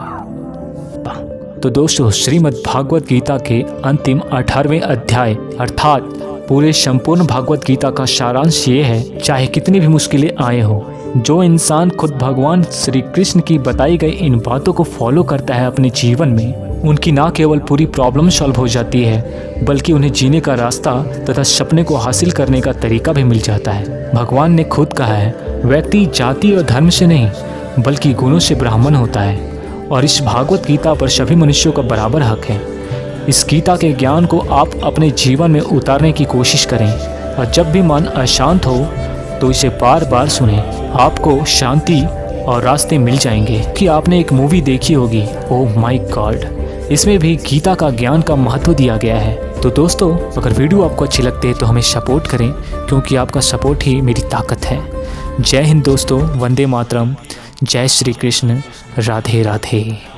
तो दोस्तों, श्रीमद् भागवत गीता के अंतिम 18वें अध्याय अर्थात पूरे संपूर्ण भागवत गीता का सारांश ये है, चाहे कितनी भी मुश्किलें आए हो, जो इंसान खुद भगवान श्री कृष्ण की बताई गई इन बातों को फॉलो करता है अपने जीवन में, उनकी ना केवल पूरी प्रॉब्लम सॉल्व हो जाती है बल्कि उन्हें जीने का रास्ता तथा सपने को हासिल करने का तरीका भी मिल जाता है। भगवान ने खुद कहा है, व्यक्ति जाति और धर्म से नहीं बल्कि गुणों से ब्राह्मण होता है, और इस भागवत गीता पर सभी मनुष्यों का बराबर हक है। इस गीता के ज्ञान को आप अपने जीवन में उतारने की कोशिश करें, और जब भी मन अशांत हो तो इसे बार बार सुनें, आपको शांति और रास्ते मिल जाएंगे। कि आपने एक मूवी देखी होगी, ओह माय गॉड, इसमें भी गीता का ज्ञान का महत्व दिया गया है। तो दोस्तों, अगर वीडियो आपको अच्छी लगती है तो हमें सपोर्ट करें, क्योंकि आपका सपोर्ट ही मेरी ताकत है। जय हिंद दोस्तों, वंदे मातरम, जय श्री कृष्ण। राधे राधे।